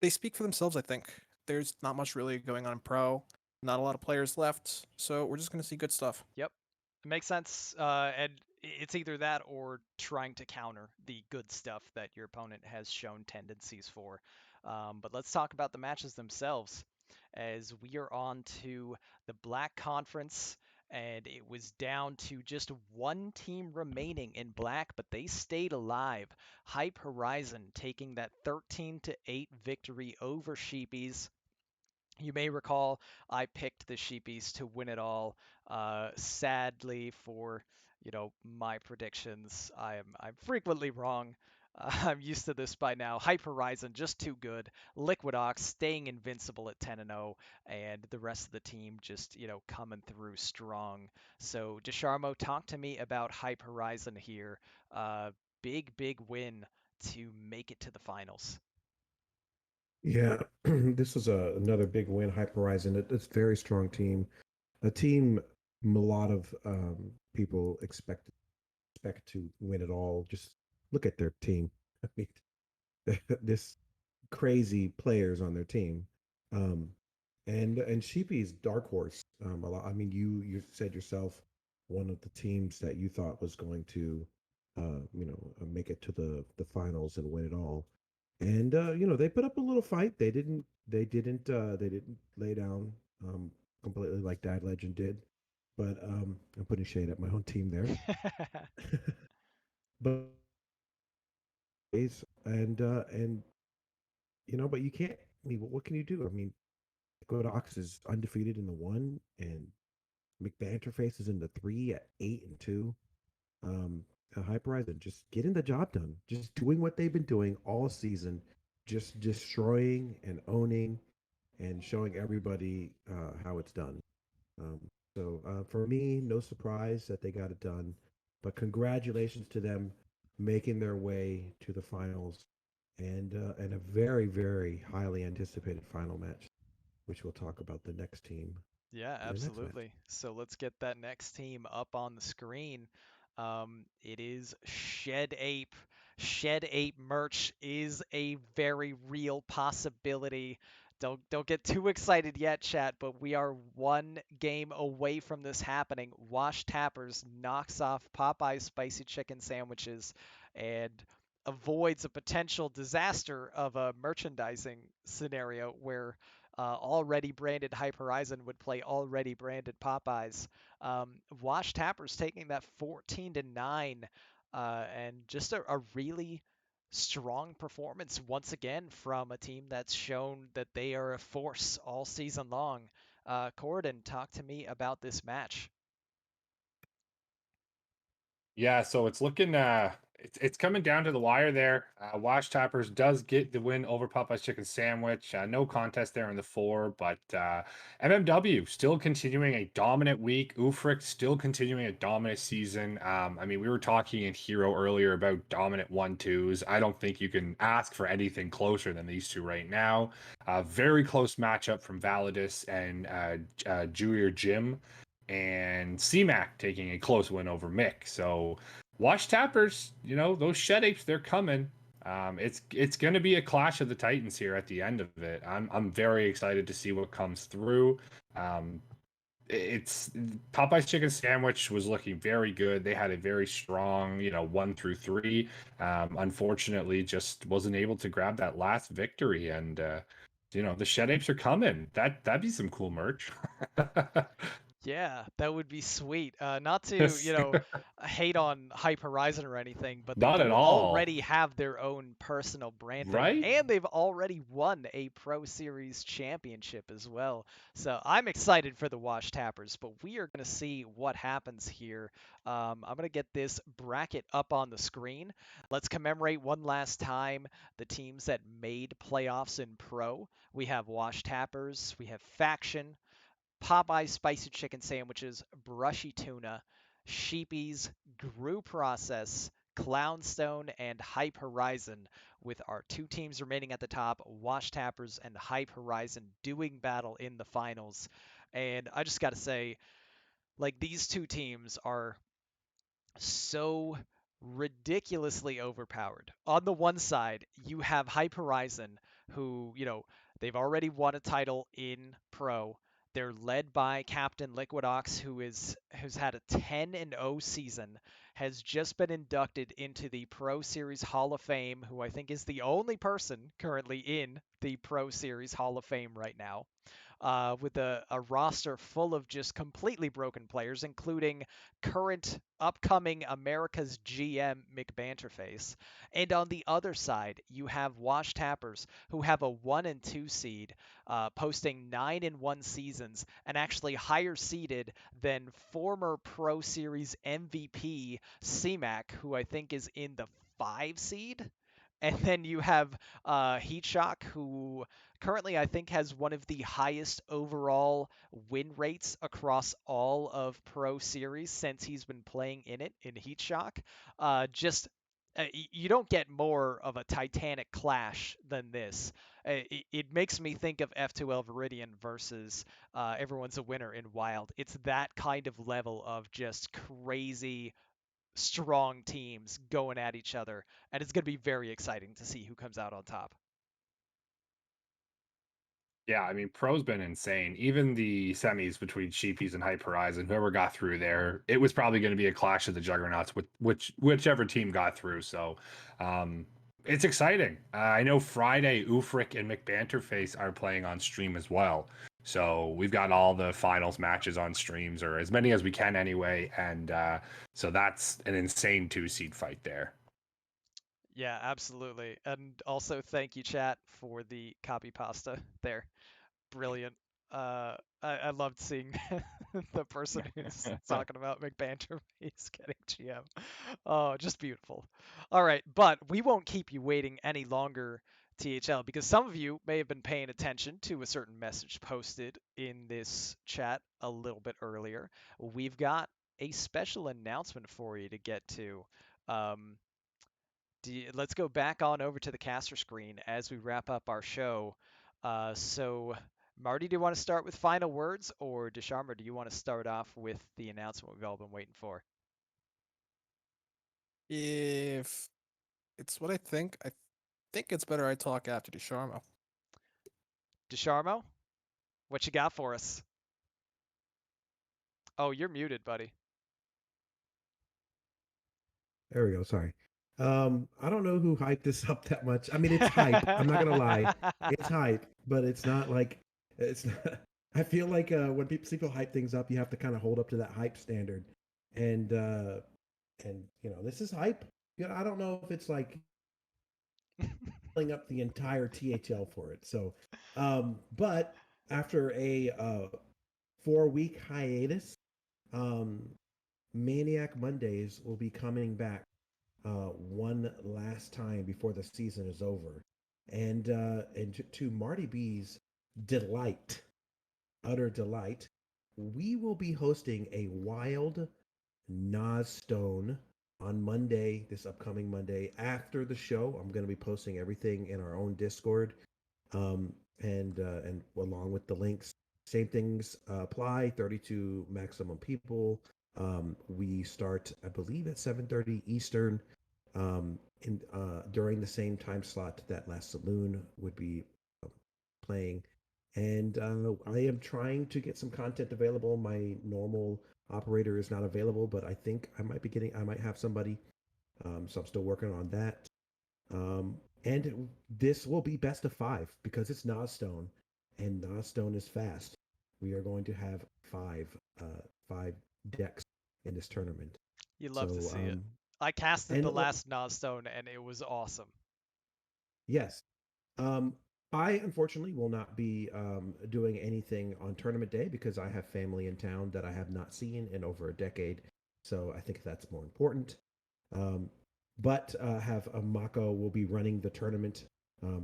they speak for themselves, I think. There's not much really going on in pro, not a lot of players left, so we're just going to see good stuff. Yep, it makes sense. And it's either that or trying to counter the good stuff that your opponent has shown tendencies for. But let's talk about the matches themselves as we are on to the Black Conference. And it was down to just one team remaining in black, but they stayed alive. Hype Horizon taking that 13-8 victory over Sheepies. You may recall I picked the Sheepies to win it all. Sadly, for my predictions, I'm frequently wrong. I'm used to this by now. Hype Horizon just too good. Liquid Ox staying invincible at 10-0, and the rest of the team just coming through strong. So Desharmo, talk to me about Hype Horizon here. Big win to make it to the finals. Yeah, this was another big win. Hyper Horizon. It's a very strong team. A team a lot of people expect to win it all. Just look at their team. I mean, this crazy players on their team. Um, and Sheepy's dark horse. A lot. I mean, you said yourself one of the teams that you thought was going to, make it to the finals and win it all. And they put up a little fight. They didn't lay down completely like Dad Legend did. But I'm putting shade at my own team there. But and but you can't. I mean, what can you do? I mean, Godox is undefeated in the one, and McBanterface is in the three at 8-2. Um, Hyperizon just getting the job done, just doing what they've been doing all season, just destroying and owning, and showing everybody how it's done. Um, so for me, no surprise that they got it done, but congratulations to them making their way to the finals, and a very very highly anticipated final match, which we'll talk about the next team Yeah, in the next match. absolutely. So let's get that next team up on the screen. It is Shed Ape. Shed Ape merch is a very real possibility. Don't get too excited yet, chat, but we are one game away from this happening. Wash Tappers knocks off Popeye's spicy chicken sandwiches and avoids a potential disaster of a merchandising scenario where already branded Hype Horizon would play already branded Popeyes. Wash Tappers taking that 14-9, and just a really strong performance once again from a team that's shown that they are a force all season long. Corden, talk to me about this match. Yeah, so it's looking it's coming down to the wire there. Wash Tappers does get the win over Popeye's Chicken Sandwich. No contest there in the four, but MMW still continuing a dominant week. Ufric still continuing a dominant season. I mean, we were talking in Hero earlier about dominant 1-2s. I don't think you can ask for anything closer than these two right now. Very close matchup from Validus and Junior Jim, and CMAC taking a close win over Mick. So Wash Tappers, those Shed Apes, they're coming. It's going to be a clash of the Titans here at the end of it. I'm very excited to see what comes through. Um, it's Popeye's chicken sandwich was looking very good. They had a very strong, 1 through 3. Unfortunately, just wasn't able to grab that last victory. And the Shed Apes are coming. That'd be some cool merch. Yeah, that would be sweet. Not to, Yes. hate on Hype Horizon or anything, but they Not at do all. already have their own personal branding, Right? and they've already won a Pro Series championship as well. So I'm excited for the Wash Tappers, but we are going to see what happens here. I'm going to get this bracket up on the screen. Let's commemorate one last time the teams that made playoffs in Pro. We have Wash Tappers, we have Faction, Popeye's spicy chicken sandwiches, brushy tuna, Sheepy's, Grew Process, Clownstone, and Hype Horizon, with our two teams remaining at the top, Wash Tappers and Hype Horizon, doing battle in the finals. And I just got to say, like, these two teams are so ridiculously overpowered. On the one side, you have Hype Horizon, who, they've already won a title in Pro. They're led by Captain Liquidox, who's had a 10-0 season, has just been inducted into the Pro Series Hall of Fame, who I think is the only person currently in the Pro Series Hall of Fame right now, with a roster full of just completely broken players, including current upcoming America's GM McBanterface. And on the other side, you have Wash Tappers, who have a 1-2 seed, posting 9-1 seasons, and actually higher seeded than former Pro Series MVP CMAC, who I think is in the 5 seed. And then you have Heatshock, who currently I think has one of the highest overall win rates across all of Pro Series since he's been playing in it in Heatshock. Just you don't get more of a titanic clash than this. It makes me think of F2L Viridian versus Everyone's a Winner in Wild. It's that kind of level of just crazy strong teams going at each other, and it's going to be very exciting to see who comes out on top. Yeah, I mean, Pro's been insane. Even the semis between Sheepies and Hype Horizon, whoever got through there, it was probably going to be a clash of the juggernauts with whichever team got through. So, um, it's exciting. I know Friday, Ufric and McBanterface are playing on stream as well. So we've got all the finals matches on streams, or as many as we can anyway. And so that's an insane 2-seed fight there. Yeah, absolutely. And also thank you, chat, for the copy pasta there. Brilliant. I loved seeing the person who's talking about McBanterface getting GM. Oh, just beautiful. All right, but we won't keep you waiting any longer, THL, because some of you may have been paying attention to a certain message posted in this chat a little bit earlier. We've got a special announcement for you to get to. Um, let's go back on over to the caster screen as we wrap up our show. So, Marty, do you want to start with final words, or Desharmer, do you want to start off with the announcement we've all been waiting for? If it's what I think it's better I talk after Desharmo. Desharmo, what you got for us? Oh, you're muted, buddy. There we go. Sorry. I don't know who hyped this up that much. I mean, it's hype. I'm not gonna lie, it's hype, but it's not like it's. Not, I feel like when people hype things up, you have to kind of hold up to that hype standard, and this is hype. I don't know if it's like filling up the entire THL for it. So, but after a 4-week hiatus, um, Maniac Mondays will be coming back one last time before the season is over, and to Marty B's delight, utter delight, we will be hosting a wild Nas Stone on Monday, this upcoming Monday after the show. I'm going to be posting everything in our own Discord, and along with the links. Same things apply. 32 maximum people. We start, I believe, at 7:30 Eastern. In during the same time slot that Last Saloon would be playing, and I am trying to get some content available. My normal operator is not available, but I think I might have somebody. So I'm still working on that. And this will be best of 5 because it's Nas Stone, and Nas Stone is fast. We are going to have five decks in this tournament. You love to So see it. I casted and the last Nas Stone, and it was awesome. yes, I unfortunately will not be doing anything on tournament day because I have family in town that I have not seen in over a decade. So I think that's more important. Um, but have Mako will be running the tournament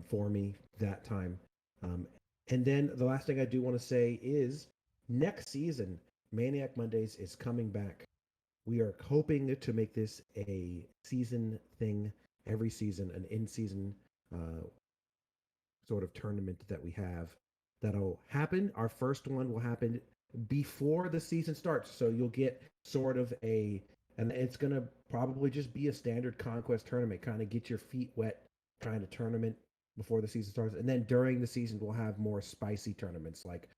for me that time. Um, and then the last thing I do want to say is next season, Maniac Mondays is coming back. We are hoping to make this a season thing every season, an in-season sort of tournament that we have that'll happen. Our first one will happen before the season starts. So you'll get sort of and it's going to probably just be a standard conquest tournament, kind of get your feet wet kind of tournament before the season starts. And then during the season, we'll have more spicy tournaments like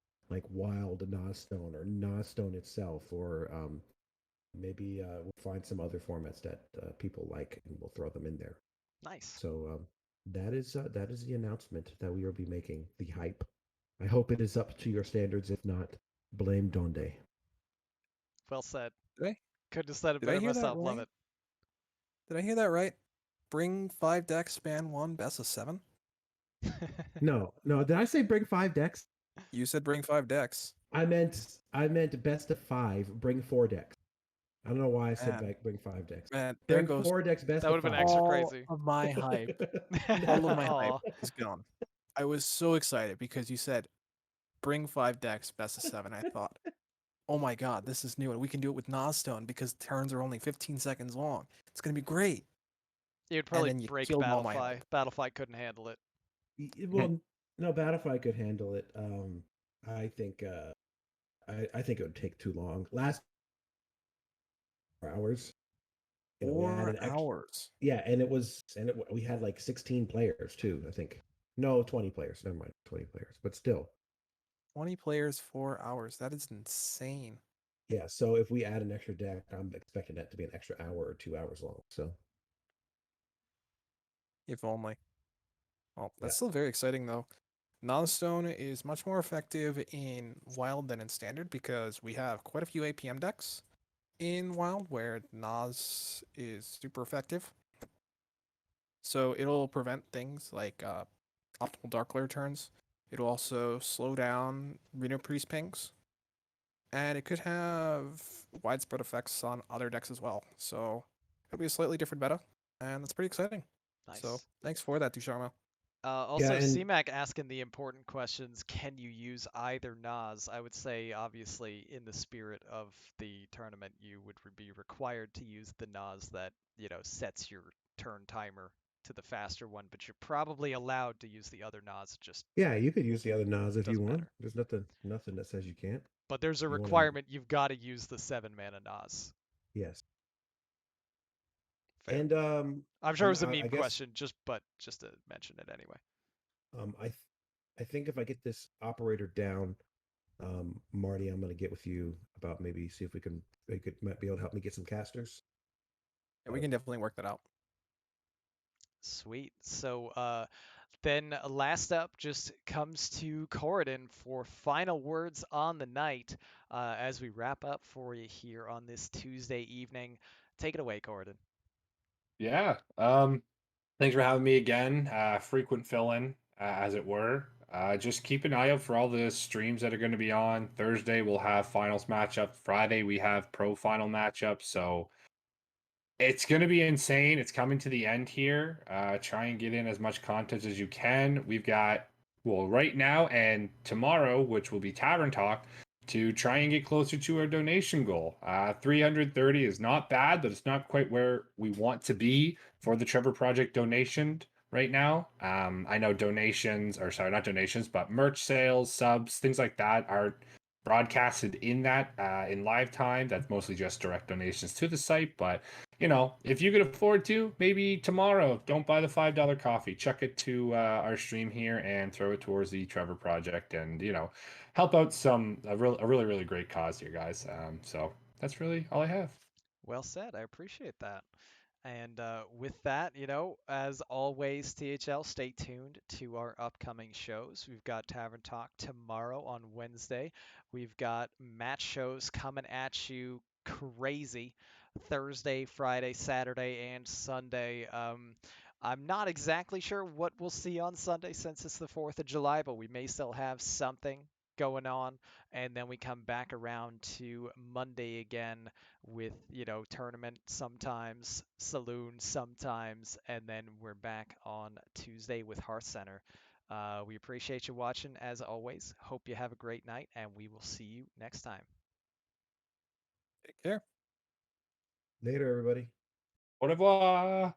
Wild Nosstone or Nosstone itself, or maybe we'll find some other formats that people like and we'll throw them in there. Nice. So that is the announcement that we will be making. The hype. I hope it is up to your standards. If not, blame Donde. Well said. Did I Couldn't have said it did I better hear that myself. Love right? it. Did I hear that right? Bring 5 decks, span 1, best of 7. No, no. Did I say bring 5 decks? You said bring 5 decks. I meant best of 5. Bring 4 decks. I don't know why I said Man, bring 5 decks. man, there Bring goes 4 decks. Best That of would have been 5. extra all crazy. of my hype. No. All of my hype Aw. is gone. I was so excited because you said bring 5 decks, best of 7. I thought, oh my god, this is new, and we can do it with Nosstone because turns are only 15 seconds long. It's gonna be great. It would And probably then you break killed all my Battlefy. hype. Battlefy couldn't handle it. Well, no, Battlefy could handle it. I think I think it would take too long. Last 4 hours. we had 4 an extra. hours. Yeah, we had like 16 players too. I think no 20 players. Never mind, 20 players, but still. 20 players, 4 hours. That is insane. Yeah, so if we add an extra deck, I'm expecting that to be an extra hour or 2 hours long. So If only. Well, yeah, that's still very exciting though. Stone is much more effective in Wild than in Standard because we have quite a few APM decks in Wild where Nas is super effective. So it'll prevent things like optimal Dark Lair turns. It'll also slow down Reno Priest pings. And it could have widespread effects on other decks as well. So it'll be a slightly different meta, and that's pretty exciting. So Nice. thanks for that, Dusharma. yeah, Also, and CMAC asking the important questions. Can you use either Nas? I would say, obviously, in the spirit of the tournament, you would be required to use the Nas that, sets your turn timer to the faster one, but you're probably allowed to use the other Nas. It just yeah, you could use the other Nas if you doesn't want. matter. There's nothing that says you can't. But there's a You want to? requirement. You've got to use the 7 mana Nas. Yes. Fair. And I'm sure it was a I meme guess question, just to mention it anyway. um, I th- I think if I get this operator down, Marty, I'm gonna get with you about maybe see if might be able to help me get some casters. Yeah, we can definitely work that out. Sweet. So then last up just comes to Corridon for final words on the night as we wrap up for you here on this Tuesday evening. Take it away, Corridon. Yeah. Thanks for having me again. Frequent fill-in, as it were. Just keep an eye out for all the streams that are going to be on. Thursday we'll have finals matchup. Friday we have pro final matchup. So it's going to be insane. It's coming to the end here. Try and get in as much content as you can. We've got, well, right now and tomorrow, which will be Tavern Talk, to try and get closer to our donation goal. 330 is not bad, but it's not quite where we want to be for the Trevor Project donation right now. I know donations, or sorry, not donations, but merch sales, subs, things like that are broadcasted in that in live time. That's mostly just direct donations to the site, but if you could afford to, maybe tomorrow, don't buy the $5 coffee. Chuck it to our stream here and throw it towards the Trevor Project, and help out a really really great cause here, guys. So that's really all I have. Well said. I appreciate that. And with that, as always, THL, stay tuned to our upcoming shows. We've got Tavern Talk tomorrow on Wednesday. We've got match shows coming at you crazy Thursday, Friday, Saturday, and Sunday. I'm not exactly sure what we'll see on Sunday since it's the 4th of July, but we may still have something going on. And then we come back around to Monday again with tournament sometimes, saloon sometimes, and then we're back on Tuesday with Hearthcenter. We appreciate you watching as always. Hope you have a great night, and we will see you next time. Take care. Later, everybody. Au revoir.